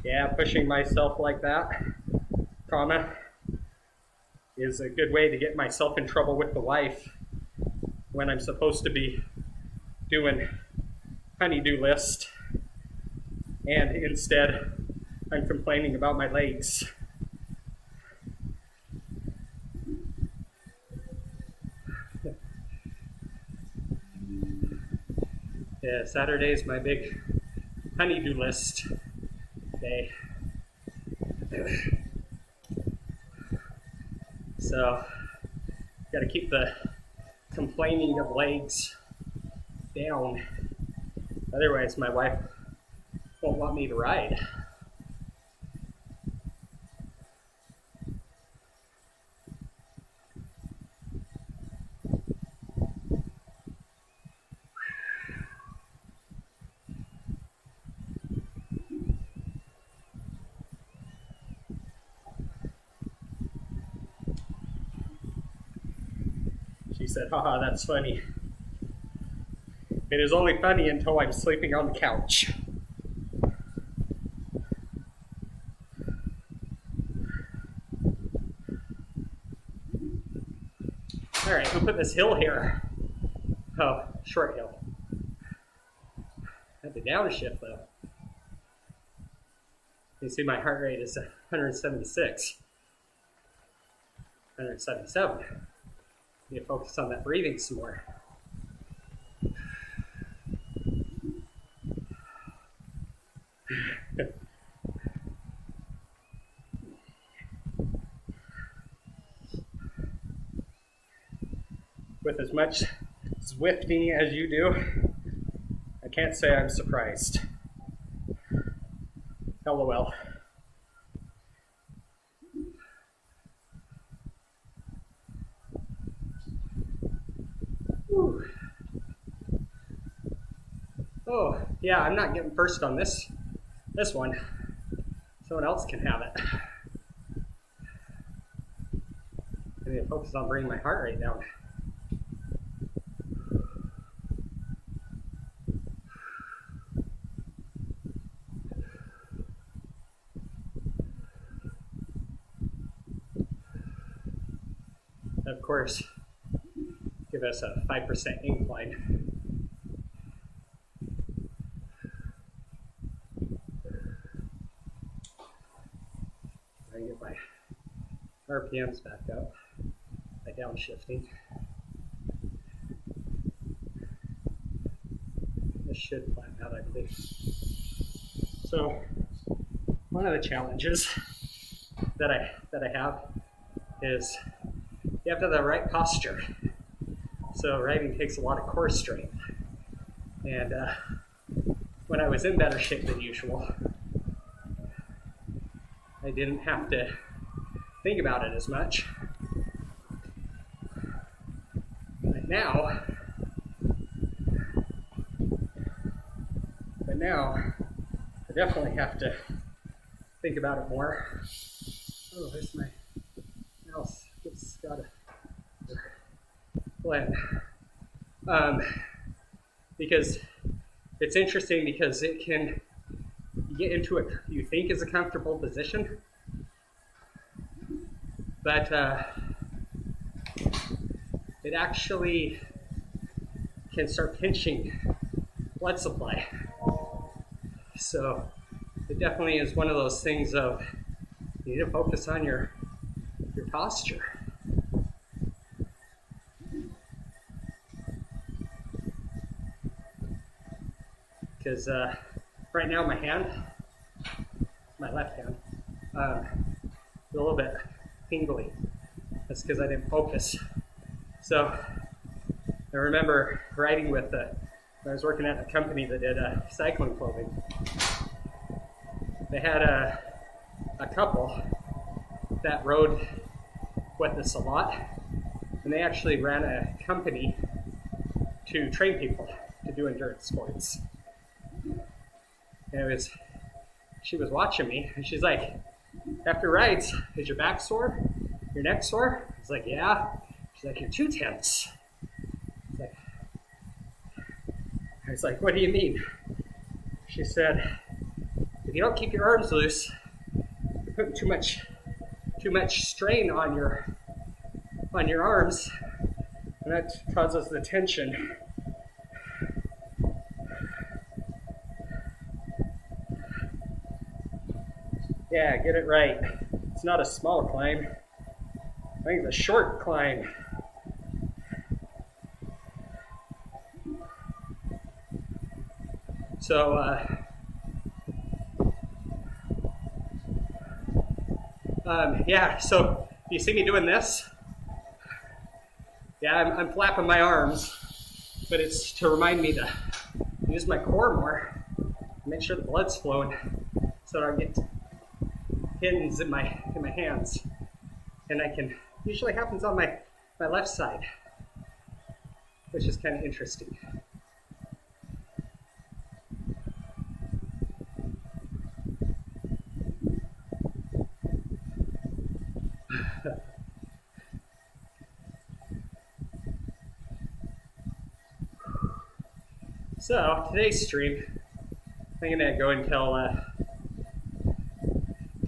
Yeah, pushing myself like that, is a good way to get myself in trouble with the wife when I'm supposed to be doing honey-do list, and instead I'm complaining about my legs. Yeah, Saturday's my big honey-do list day. So, gotta keep the complaining of legs down. Otherwise, my wife won't want me to ride. She said, haha, that's funny. It is only funny until I'm sleeping on the couch. All right, we'll put this hill here. Oh, short hill. Had the downshift though. You see my heart rate is 176, 177. Need to focus on that breathing some more. With as much Zwifting as you do, I can't say I'm surprised. LOL. Whew. Oh, yeah, I'm not getting first on this one. Someone else can have it. And need to focus on bringing my heart rate down. Of course, give us a 5% incline. I get my RPMs back up by downshifting. This should flatten out, I believe. So, one of the challenges that I have is you have to have the right posture. So riding takes a lot of core strength. And when I was in better shape than usual, I didn't have to think about it as much. But now I definitely have to think about it more. Oh, there's my mouse. It's got a blend. Because it's interesting because it can get into a you think is a comfortable position, but it actually can start pinching blood supply. So it definitely is one of those things of you need to focus on your posture. Because right now my left hand, is a little bit tingly. That's because I didn't focus. So I remember riding with I was working at a company that did cycling clothing. They had a couple that rode with us a lot, and they actually ran a company to train people to do endurance sports. And she was watching me, and she's like, after rides, is your back sore? Your neck sore? I was like, yeah. She's like, you're too tense. I was like, what do you mean? She said, if you don't keep your arms loose, you're putting too much strain on your arms, and that causes the tension. Yeah, get it right. It's not a small climb. I think it's a short climb. So, yeah, so you see me doing this? Yeah, I'm flapping my arms, but it's to remind me to use my core more, make sure the blood's flowing, so I don't get pins in my hands. And usually happens on my left side, which is kind of interesting. So today's stream, I'm going to go until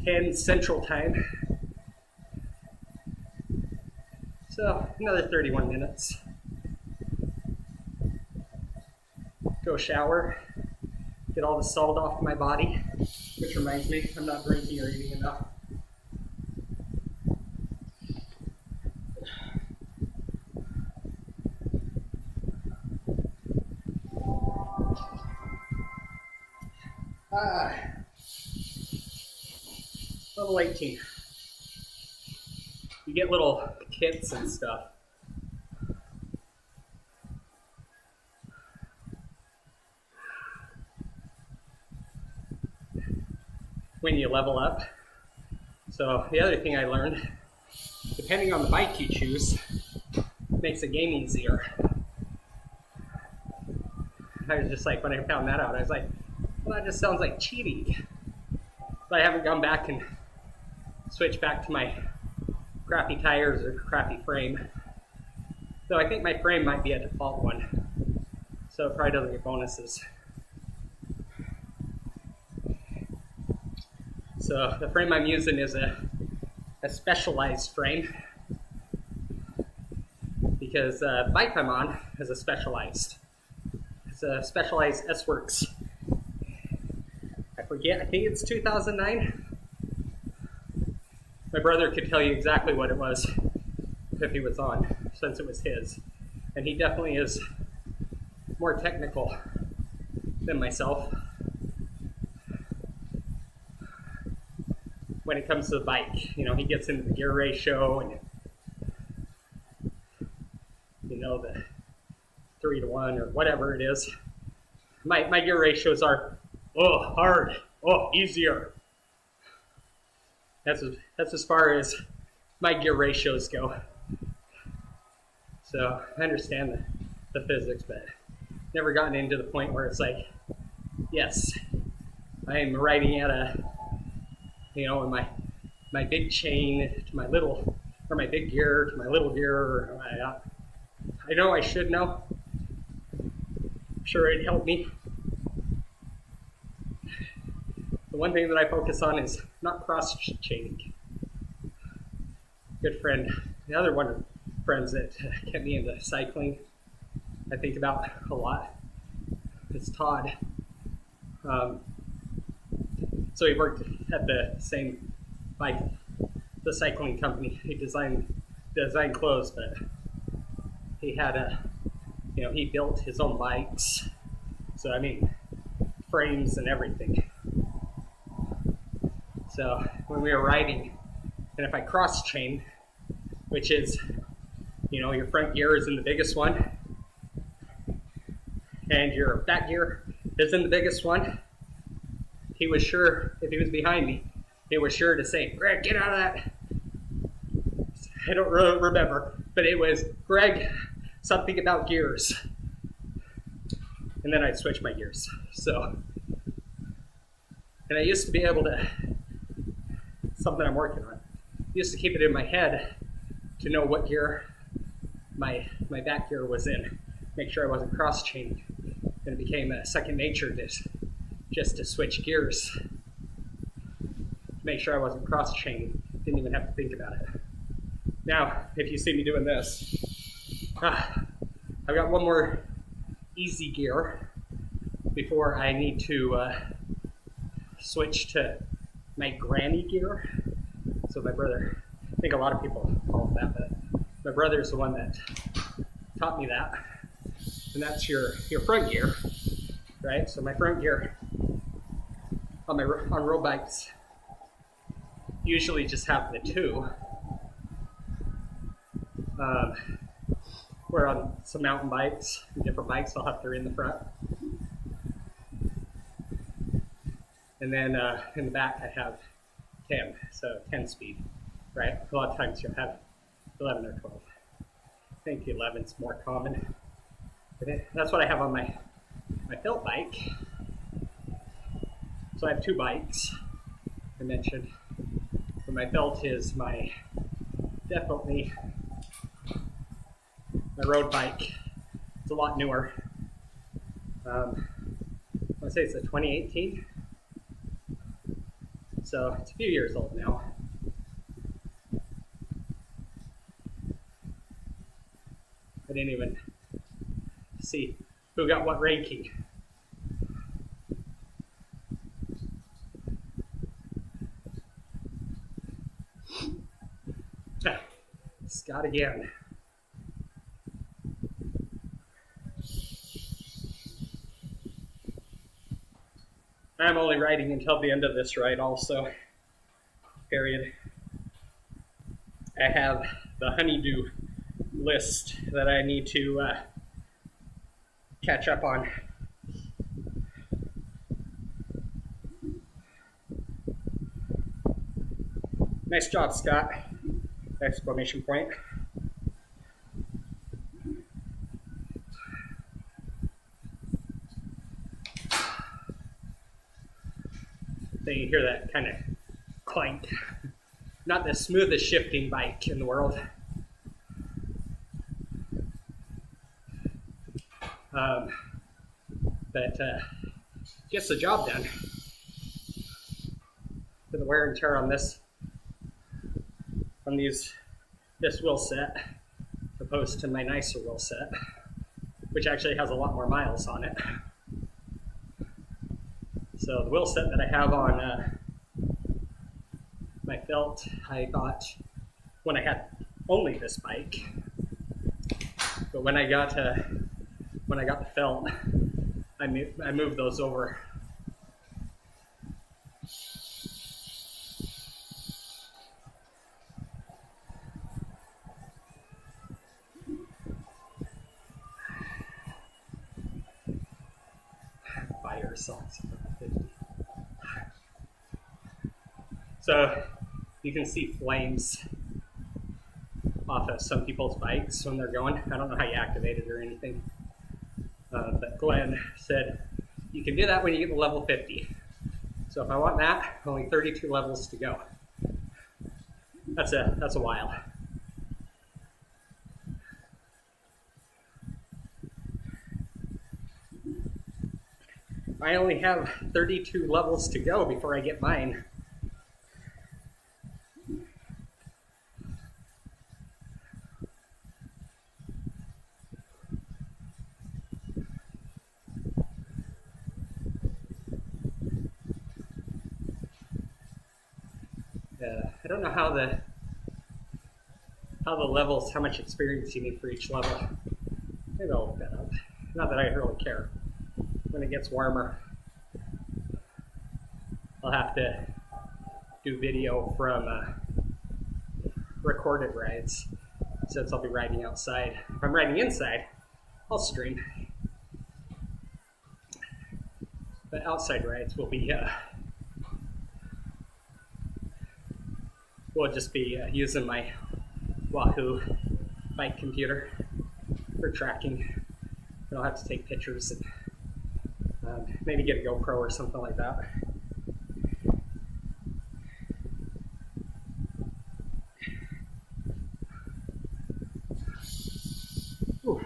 10 Central Time. So another 31 minutes. Go shower, get all the salt off my body, which reminds me, I'm not drinking or eating enough. Level 18. You get little kits and stuff. When you level up. So the other thing I learned, depending on the bike you choose, makes the game easier. I was just like, when I found that out, I was like, well, that just sounds like cheating. But I haven't gone back and switched back to my crappy tires or crappy frame. Though I think my frame might be a default one, so it probably doesn't get bonuses. So the frame I'm using is a specialized frame, because the bike I'm on is a specialized. It's a specialized S-Works. I forget, I think it's 2009. My brother could tell you exactly what it was if he was on, since it was his. And he definitely is more technical than myself when it comes to the bike. You know, he gets into the gear ratio and, you know, the 3-to-1 or whatever it is. My gear ratios are, oh, hard, oh, easier. That's as far as my gear ratios go. So I understand the physics, but never gotten into the point where it's like, yes, I am riding at a, you know, my big chain to my little, or my big gear to my little gear. Or I know I should know. I'm sure it'd help me. The one thing that I focus on is not cross-chaining. Good friend, the other one of friends that kept me into cycling, I think about a lot, is Todd. So he worked at the same bike, the cycling company. He designed clothes, but he had he built his own bikes. So I mean, frames and everything. So when we were riding, and if I cross chain, which is, you know, your front gear is in the biggest one, and your back gear is in the biggest one, he was sure, if he was behind me, he was sure to say, "Greg, get out of that." I don't really remember, but it was, "Greg, something about gears." And then I'd switch my gears. So, and I used to be able to, something I'm working on, used to keep it in my head to know what gear my back gear was in, make sure I wasn't cross-chaining. And it became a second nature just to switch gears, to make sure I wasn't cross-chaining. Didn't even have to think about it. Now, if you see me doing this, I've got one more easy gear before I need to switch to my granny gear. So my brother, I think a lot of people call it that, but my brother is the one that taught me that. And that's your front gear, right? So my front gear on road bikes usually just have the two. Where on some mountain bikes, different bikes, I'll have three in the front. And then in the back I have 10, so 10 speed, right? A lot of times you'll have 11 or 12. I think 11 is more common. But that's what I have on my felt bike. So I have two bikes, I mentioned. But my felt is definitely my road bike. It's a lot newer. I want to say it's a 2018. So it's a few years old now. I didn't even see who got what ranking. Scott again. I'm only riding until the end of this ride also, period. I have the honeydew list that I need to catch up on. Nice job, Scott! Exclamation point. So you hear that kind of clank not the smoothest shifting bike in the world. But gets the job done. For the wear and tear on this wheel set, opposed to my nicer wheel set, which actually has a lot more miles on it. So the wheel set that I have on my felt, I got when I had only this bike. But when I got the felt, I moved those over. Fire salts. So you can see flames off of some people's bikes when they're going. I don't know how you activate it or anything. But Glenn said you can do that when you get to level 50. So if I want that, only 32 levels to go. That's a while. I only have 32 levels to go before I get mine. I don't know how the levels, how much experience you need for each level. Maybe I'll look that up. Not that I really care. When it gets warmer, I'll have to do video from recorded rides, since I'll be riding outside. If I'm riding inside, I'll stream. But outside rides will be we'll just be using my Wahoo bike computer for tracking. I'll have to take pictures and maybe get a GoPro or something like that. Ooh.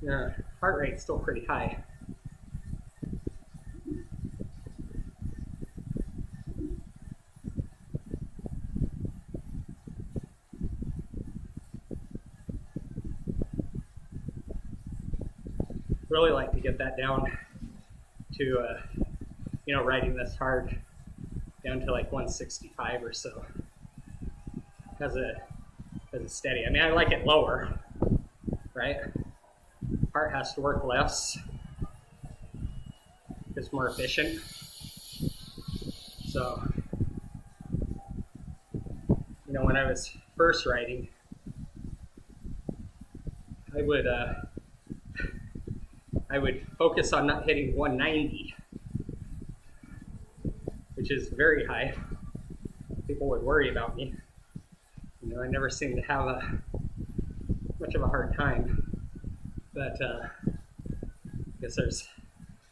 Yeah, heart rate's still pretty high. Really like to get that down to, riding this hard down to like 165 or so as a steady. I mean, I like it lower, right? Heart has to work less. It's more efficient. So, when I was first riding, I would focus on not hitting 190, which is very high. People would worry about me. I never seemed to have much of a hard time. But I guess there's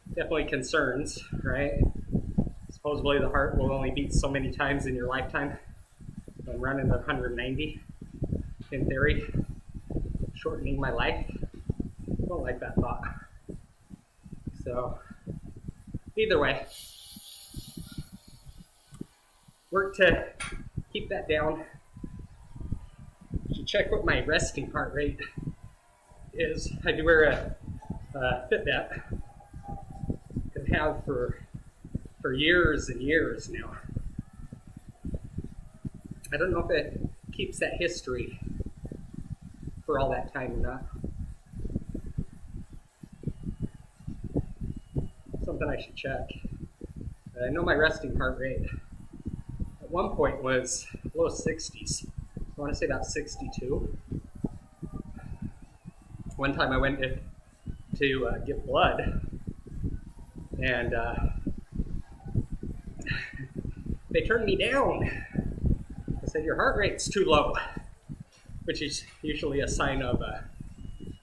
definitely concerns, right? Supposedly the heart will only beat so many times in your lifetime. I'm running at 190, in theory, shortening my life. I don't like that thought. So, either way, work to keep that down. You should check what my resting heart rate is. I do wear a Fitbit. I've had for years and years now. I don't know if it keeps that history for all that time or not. Something I should check. I know my resting heart rate at one point was low 60s. I want to say about 62. One time I went to give blood, and they turned me down. They said, your heart rate's too low, which is usually a sign of,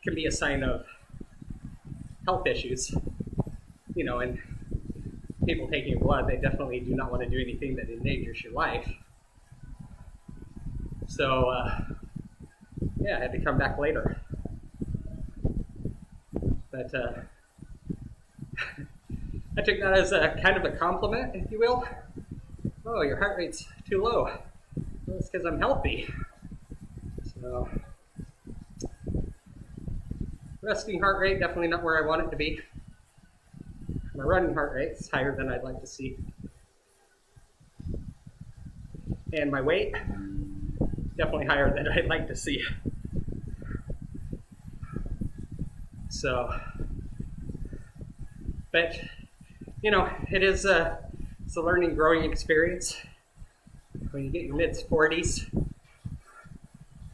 can be a sign of health issues. You know, and people taking your blood, they definitely do not want to do anything that endangers your life. So, yeah, I had to come back later. But I took that as a kind of a compliment, if you will. Oh, your heart rate's too low. Well, it's because I'm healthy. So, resting heart rate, definitely not where I want it to be. My running heart rate is higher than I'd like to see. And my weight, definitely higher than I'd like to see. So, but, you know, it's a learning, growing experience. When you get your mid-40s,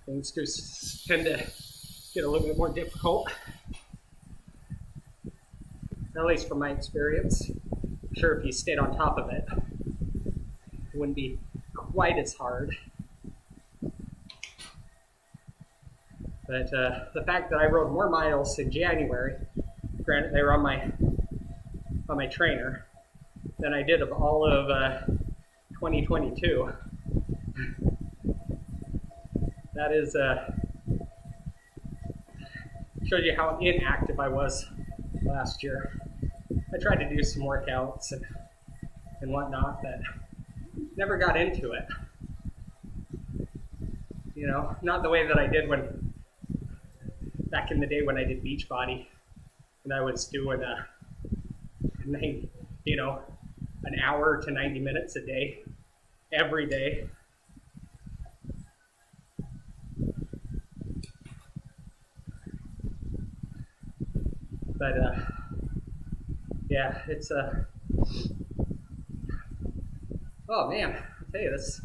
things just tend to get a little bit more difficult. At least from my experience. I'm sure if you stayed on top of it, it wouldn't be quite as hard. But the fact that I rode more miles in January, granted they were on my trainer, than I did of all of 2022. That is shows you how inactive I was last year. I tried to do some workouts and whatnot, but never got into it. You know, not the way that I did when back in the day when I did Beachbody, and I was doing an hour to 90 minutes a day, every day. But yeah, it's oh man, I'll tell you, this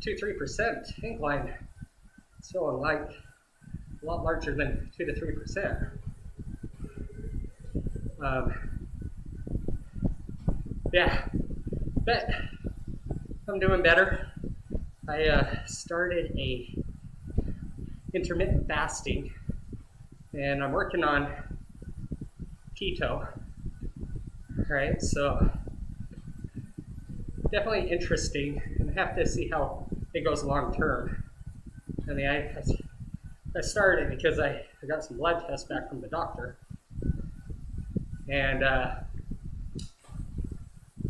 2-3% incline, it's feeling like a lot larger than 2 to 3%. Yeah, but I'm doing better. I started a intermittent fasting, and I'm working on keto. Right, so definitely interesting, and I have to see how it goes long term. I mean, I started because I got some blood tests back from the doctor, and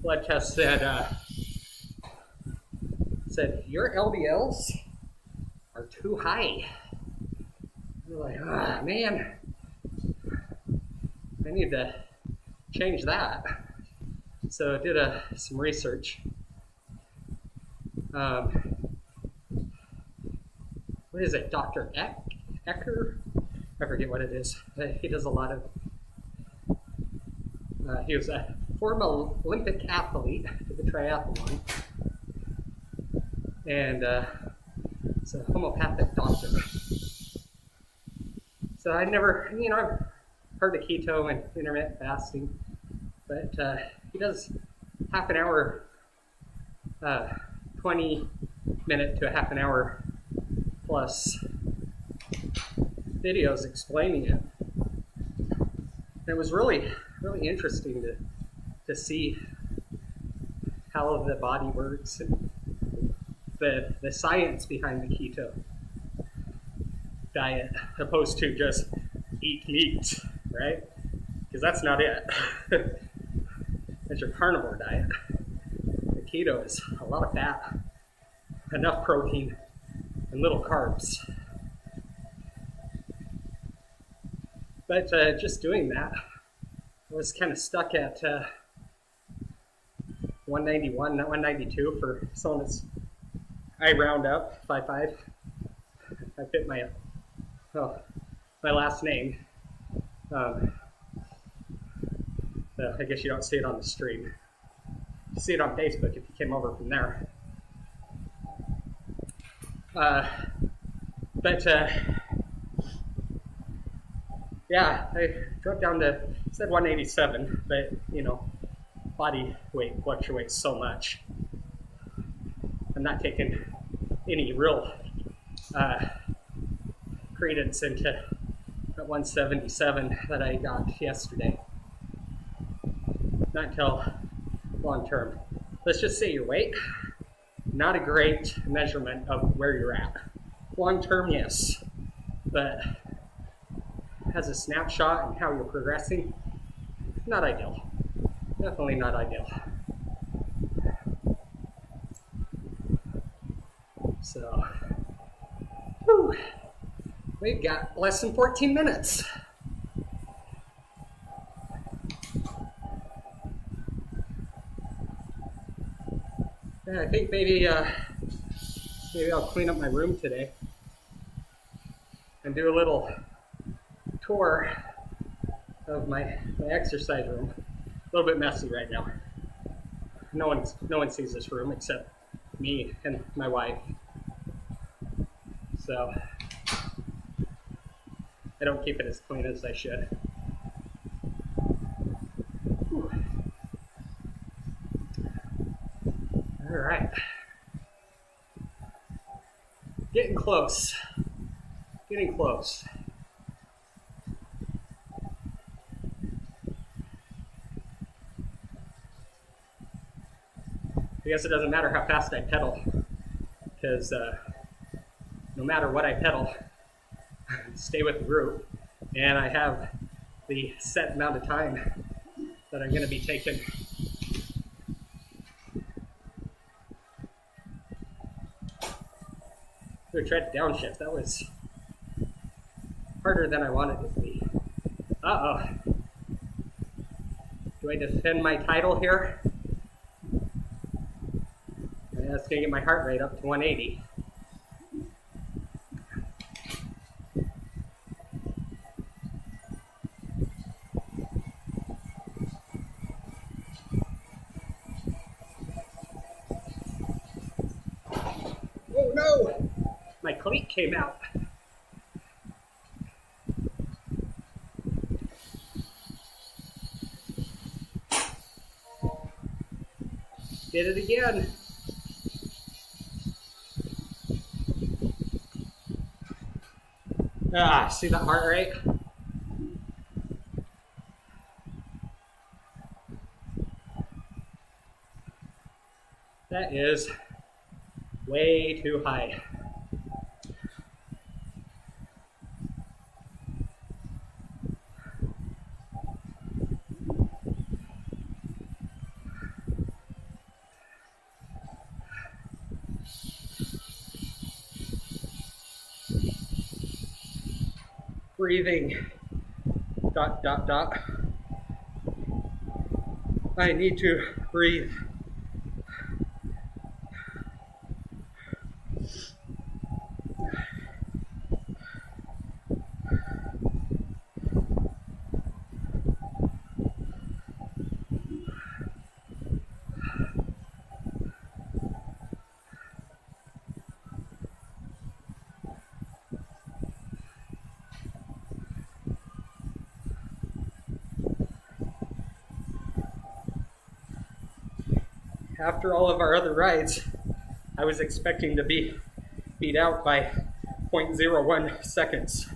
blood test said your LDLs are too high. I'm like, oh man, I need to change that. So I did some research. What is it, Dr. Ecker? I forget what it is. He does a lot of, he was a former Olympic athlete, did the triathlon, and he's a homeopathic doctor. So I never, I've heard of keto and intermittent fasting, but he does half an hour, 20-minute to a half an hour plus videos explaining it. And it was really, really interesting to see how the body works and the science behind the keto diet, opposed to just eat meat, right? Because that's not it. That's your carnivore diet. The keto is a lot of fat, enough protein, and little carbs. But just doing that, I was kind of stuck at 191, not 192 for someone that's, I round up, 5'5". I fit my last name. So I guess you don't see it on the stream. You see it on Facebook if you came over from there. But yeah, I dropped down to, it said 187, but body weight fluctuates so much. I'm not taking any real credence into that 177 that I got yesterday. Not until long term. Let's just say your weight, not a great measurement of where you're at. Long term, yes, but as a snapshot and how you're progressing, not ideal. Definitely not ideal. So, whew, we've got less than 14 minutes. Yeah, I think maybe I'll clean up my room today and do a little tour of my exercise room. A little bit messy right now. No one sees this room except me and my wife. So I don't keep it as clean as I should. Whew. All right. Getting close. Getting close. I guess it doesn't matter how fast I pedal, because no matter what I pedal, I stay with the group, and I have the set amount of time that I'm going to be taking. I tried to downshift. That was harder than I wanted it to be. Uh-oh. Do I defend my title here? That's going to get my heart rate up to 180. Oh no! My cleat came out. Did it again. See that heart rate? That is way too high. Breathing, ... I need to breathe. After all of our other rides, I was expecting to be beat out by 0.01 seconds.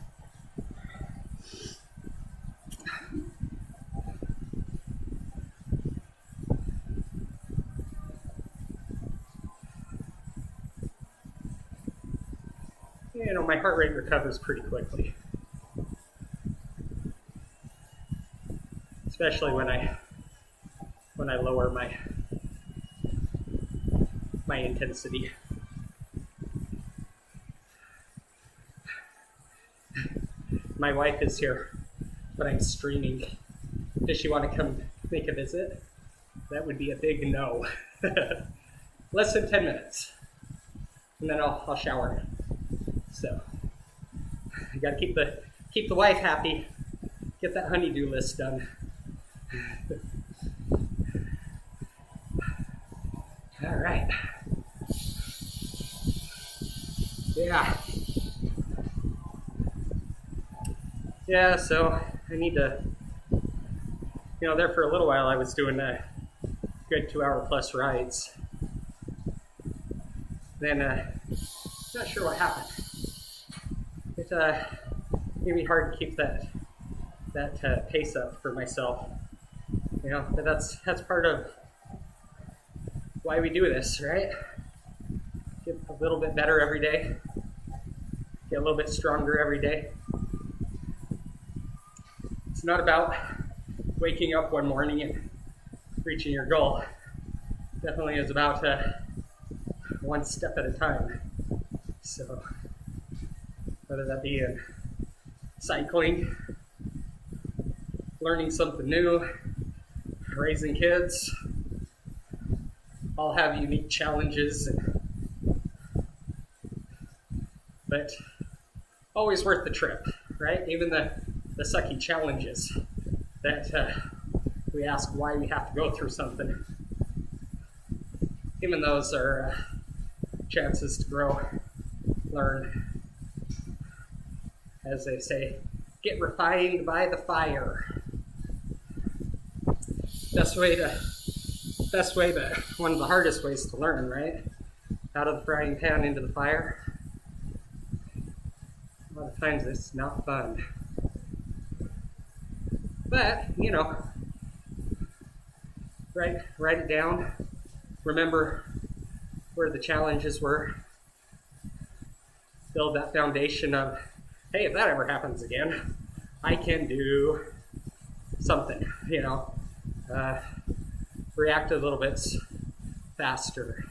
You know, my heart rate recovers pretty quickly, especially when I lower my intensity. My wife is here, but I'm streaming. Does she want to come make a visit? That would be a big no. Less than 10 minutes, and then I'll shower. So I got to keep the wife happy. Get that honeydew list done. All right. Yeah, so I need to, there for a little while I was doing a good 2 hour plus rides. then not sure what happened. It made me hard to keep that pace up for myself. You know, but that's part of why we do this, right? Get a little bit better every day. Get a little bit stronger every day. It's not about waking up one morning and reaching your goal. Definitely is about one step at a time. So whether that be in cycling, learning something new, raising kids, all have unique challenges, but always worth the trip, right? Even the sucky challenges that we ask why we have to go through something. Even those are chances to grow, learn. As they say, get refined by the fire. One of the hardest ways to learn, right? Out of the frying pan into the fire. A lot of times it's not fun. But, you know, write it down. Remember where the challenges were. Build that foundation of, hey, if that ever happens again, I can do something, you know. React a little bit faster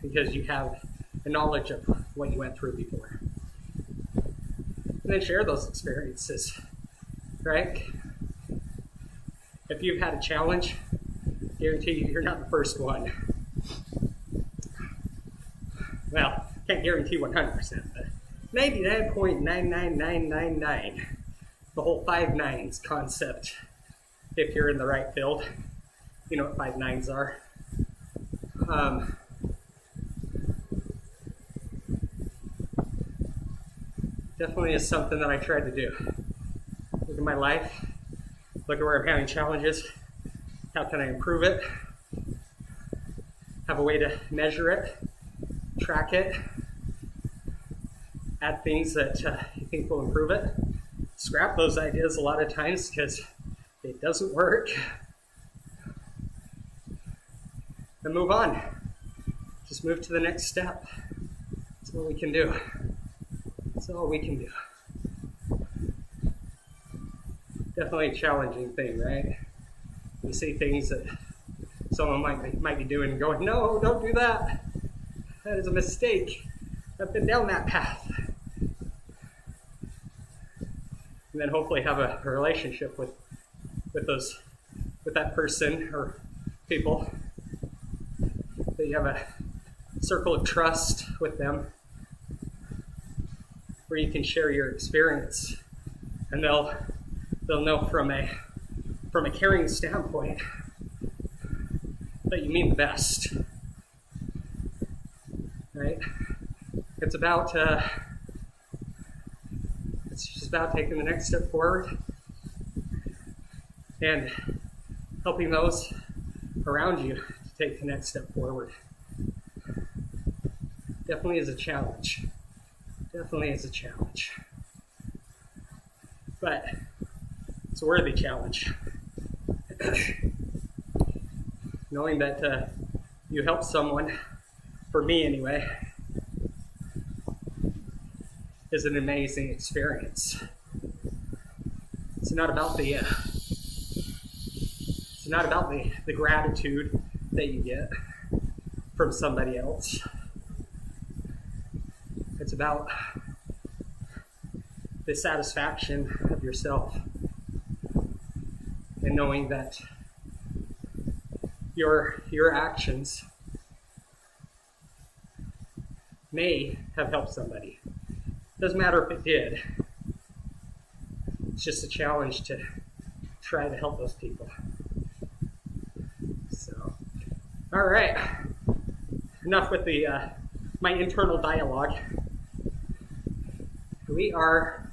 because you have a knowledge of what you went through before. And then share those experiences, right? If you've had a challenge, I guarantee you you're not the first one. Well, can't guarantee 100%, but 99.99999. The whole 5 nines concept, if you're in the right field. You know what 5 nines are. Definitely is something that I tried to do. Look at my life. Look at where I'm having challenges. How can I improve it? Have a way to measure it, track it, add things that you think will improve it. Scrap those ideas a lot of times because it doesn't work. And move on. Just move to the next step. That's all we can do. That's all we can do. Definitely a challenging thing, right? You see things that someone might be doing and going, no, don't do that. That is a mistake. I've been down that path. And then hopefully have a relationship with that person or people. That you have a circle of trust with them where you can share your experience, and they'll know from a caring standpoint that you mean the best, right? It's just about taking the next step forward and helping those around you to take the next step forward. Definitely is a challenge. Definitely is a challenge. But it's a worthy challenge. Knowing that you help someone, for me anyway, is an amazing experience. It's not about the gratitude that you get from somebody else. It's about the satisfaction of yourself and knowing that your actions may have helped somebody. Doesn't matter if it did. It's just a challenge to try to help those people. So, all right. Enough with the my internal dialogue. We are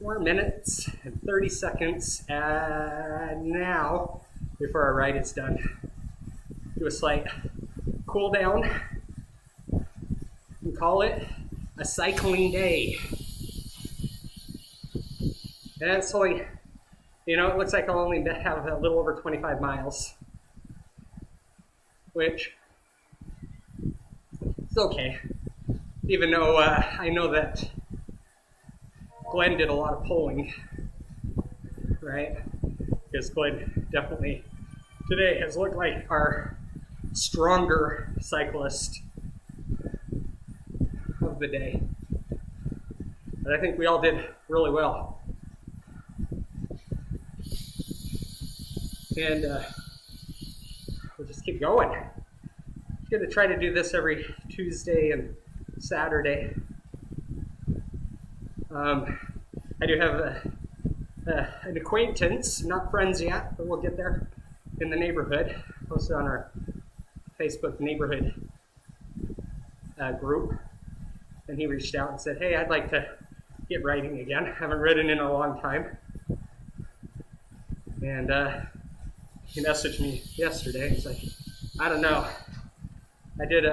4 minutes and 30 seconds now before our ride is done. Do a slight cool down, call it a cycling day. And it's only, it looks like I'll only have a little over 25 miles, which is okay. Even though I know that Glenn did a lot of pulling, right? Because Glenn definitely today has looked like our stronger cyclist of the day. But I think we all did really well. And we'll just keep going. I'm going to try to do this every Tuesday and Saturday. I do have an acquaintance, not friends yet, but we'll get there, in the neighborhood. Posted on our Facebook neighborhood group. And he reached out and said, hey, I'd like to get riding again. I haven't ridden in a long time. And he messaged me yesterday. He's like, I don't know. I did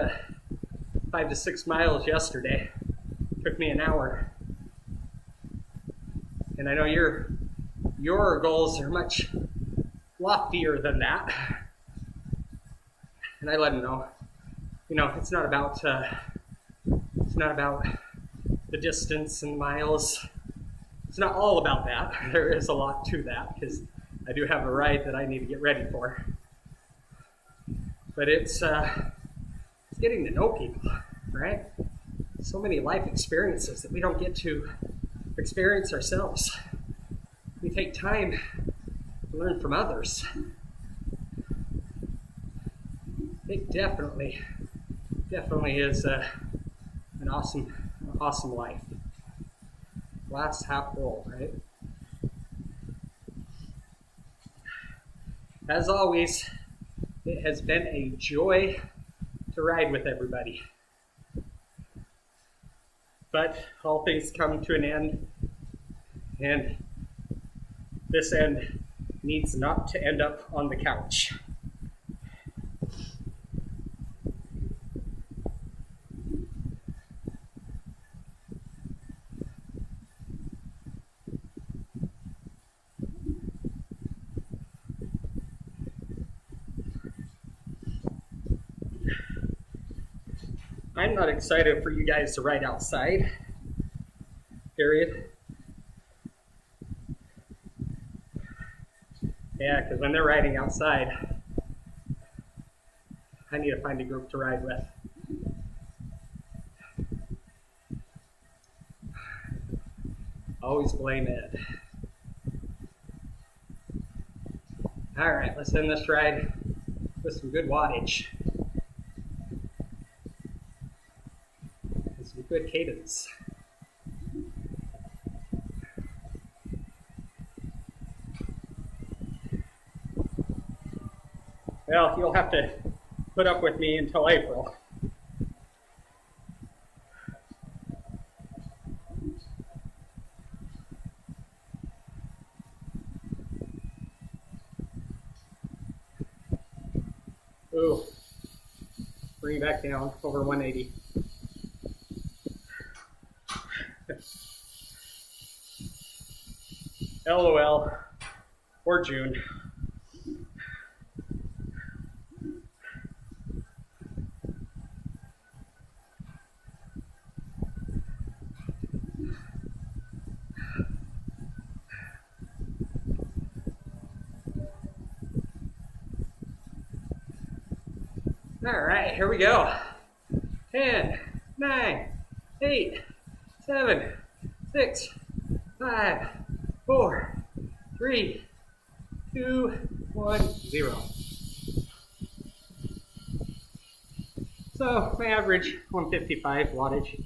5 to 6 miles yesterday. Took me an hour. And I know your goals are much loftier than that. And I let him know, it's not about the distance and miles. It's not all about that. There is a lot to that because I do have a ride that I need to get ready for. But it's getting to know people, right? So many life experiences that we don't get to experience ourselves. We take time to learn from others. It definitely is an awesome life. Glass half full, right? As always, it has been a joy to ride with everybody. But all things come to an end, and this end needs not to end up on the couch. I'm not excited for you guys to ride outside, period. Yeah, because when they're riding outside, I need to find a group to ride with. Always blame Ed. All right, let's end this ride with some good wattage. Good cadence. Well, you'll have to put up with me until April. Ooh, bring it back down over 180. LOL, or June. All right, here we go. 10, 9, 8, 7, 6, 5, 4, 3, 2, 1, 0. So my average 155 wattage,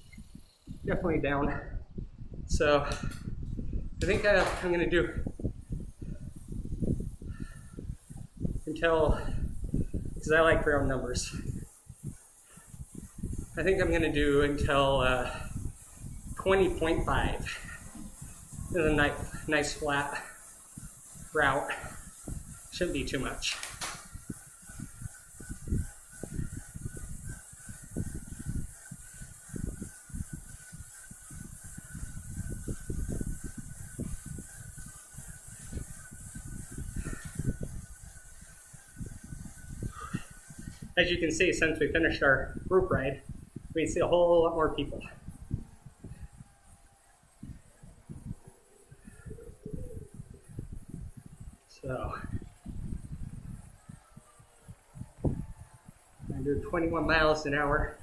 definitely down. So I think I'm gonna do until, because I like round numbers. I think I'm gonna do until 20.5. A nice flat route. Shouldn't be too much. as you can see, since we finished our group ride, we can see a whole lot more people. So, I do 21 miles an hour,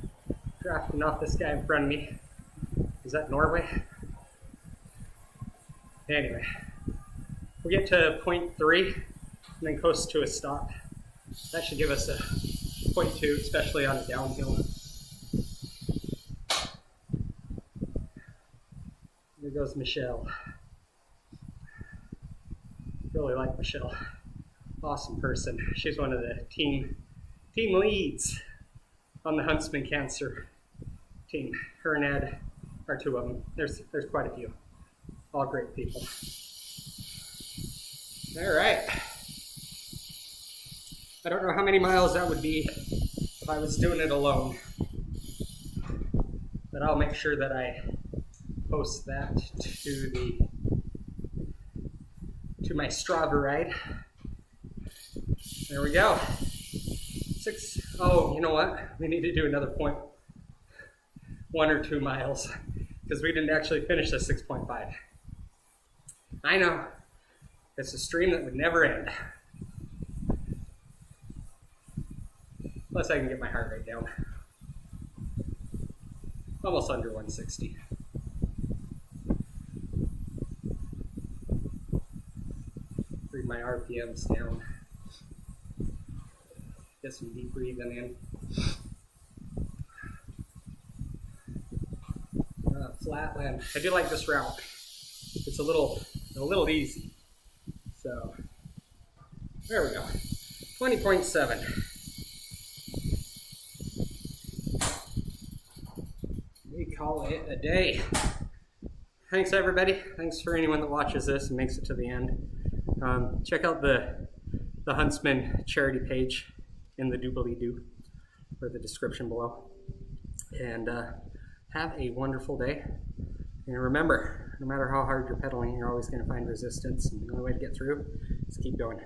drafting off this guy in front of me. Is that Norway? Anyway, we'll get to point 3 and then coast to a stop. That should give us a point 2, especially on a downhill. There goes Michelle. Really like Michelle. Awesome person. She's one of the team leads on the Huntsman Cancer team. Her and Ed are 2 of them. There's quite a few. All great people. All right. I don't know how many miles that would be if I was doing it alone, but I'll make sure that I post that to my Strava ride. There we go. 6. Oh, you know what? We need to do another point 1 or 2 miles because we didn't actually finish the 6.5. I know. It's a stream that would never end. Plus I can get my heart rate down. Almost under 160. Bring my RPMs down. Get some deep breathing in. Flatland. I do like this route. It's a little easy. So there we go. 20.7. We call it a day. Thanks everybody. Thanks for anyone that watches this and makes it to the end. Check out the Huntsman charity page in the doobly-doo or the description below. And have a wonderful day. And remember, no matter how hard you're pedaling, you're always going to find resistance. And the only way to get through is keep going.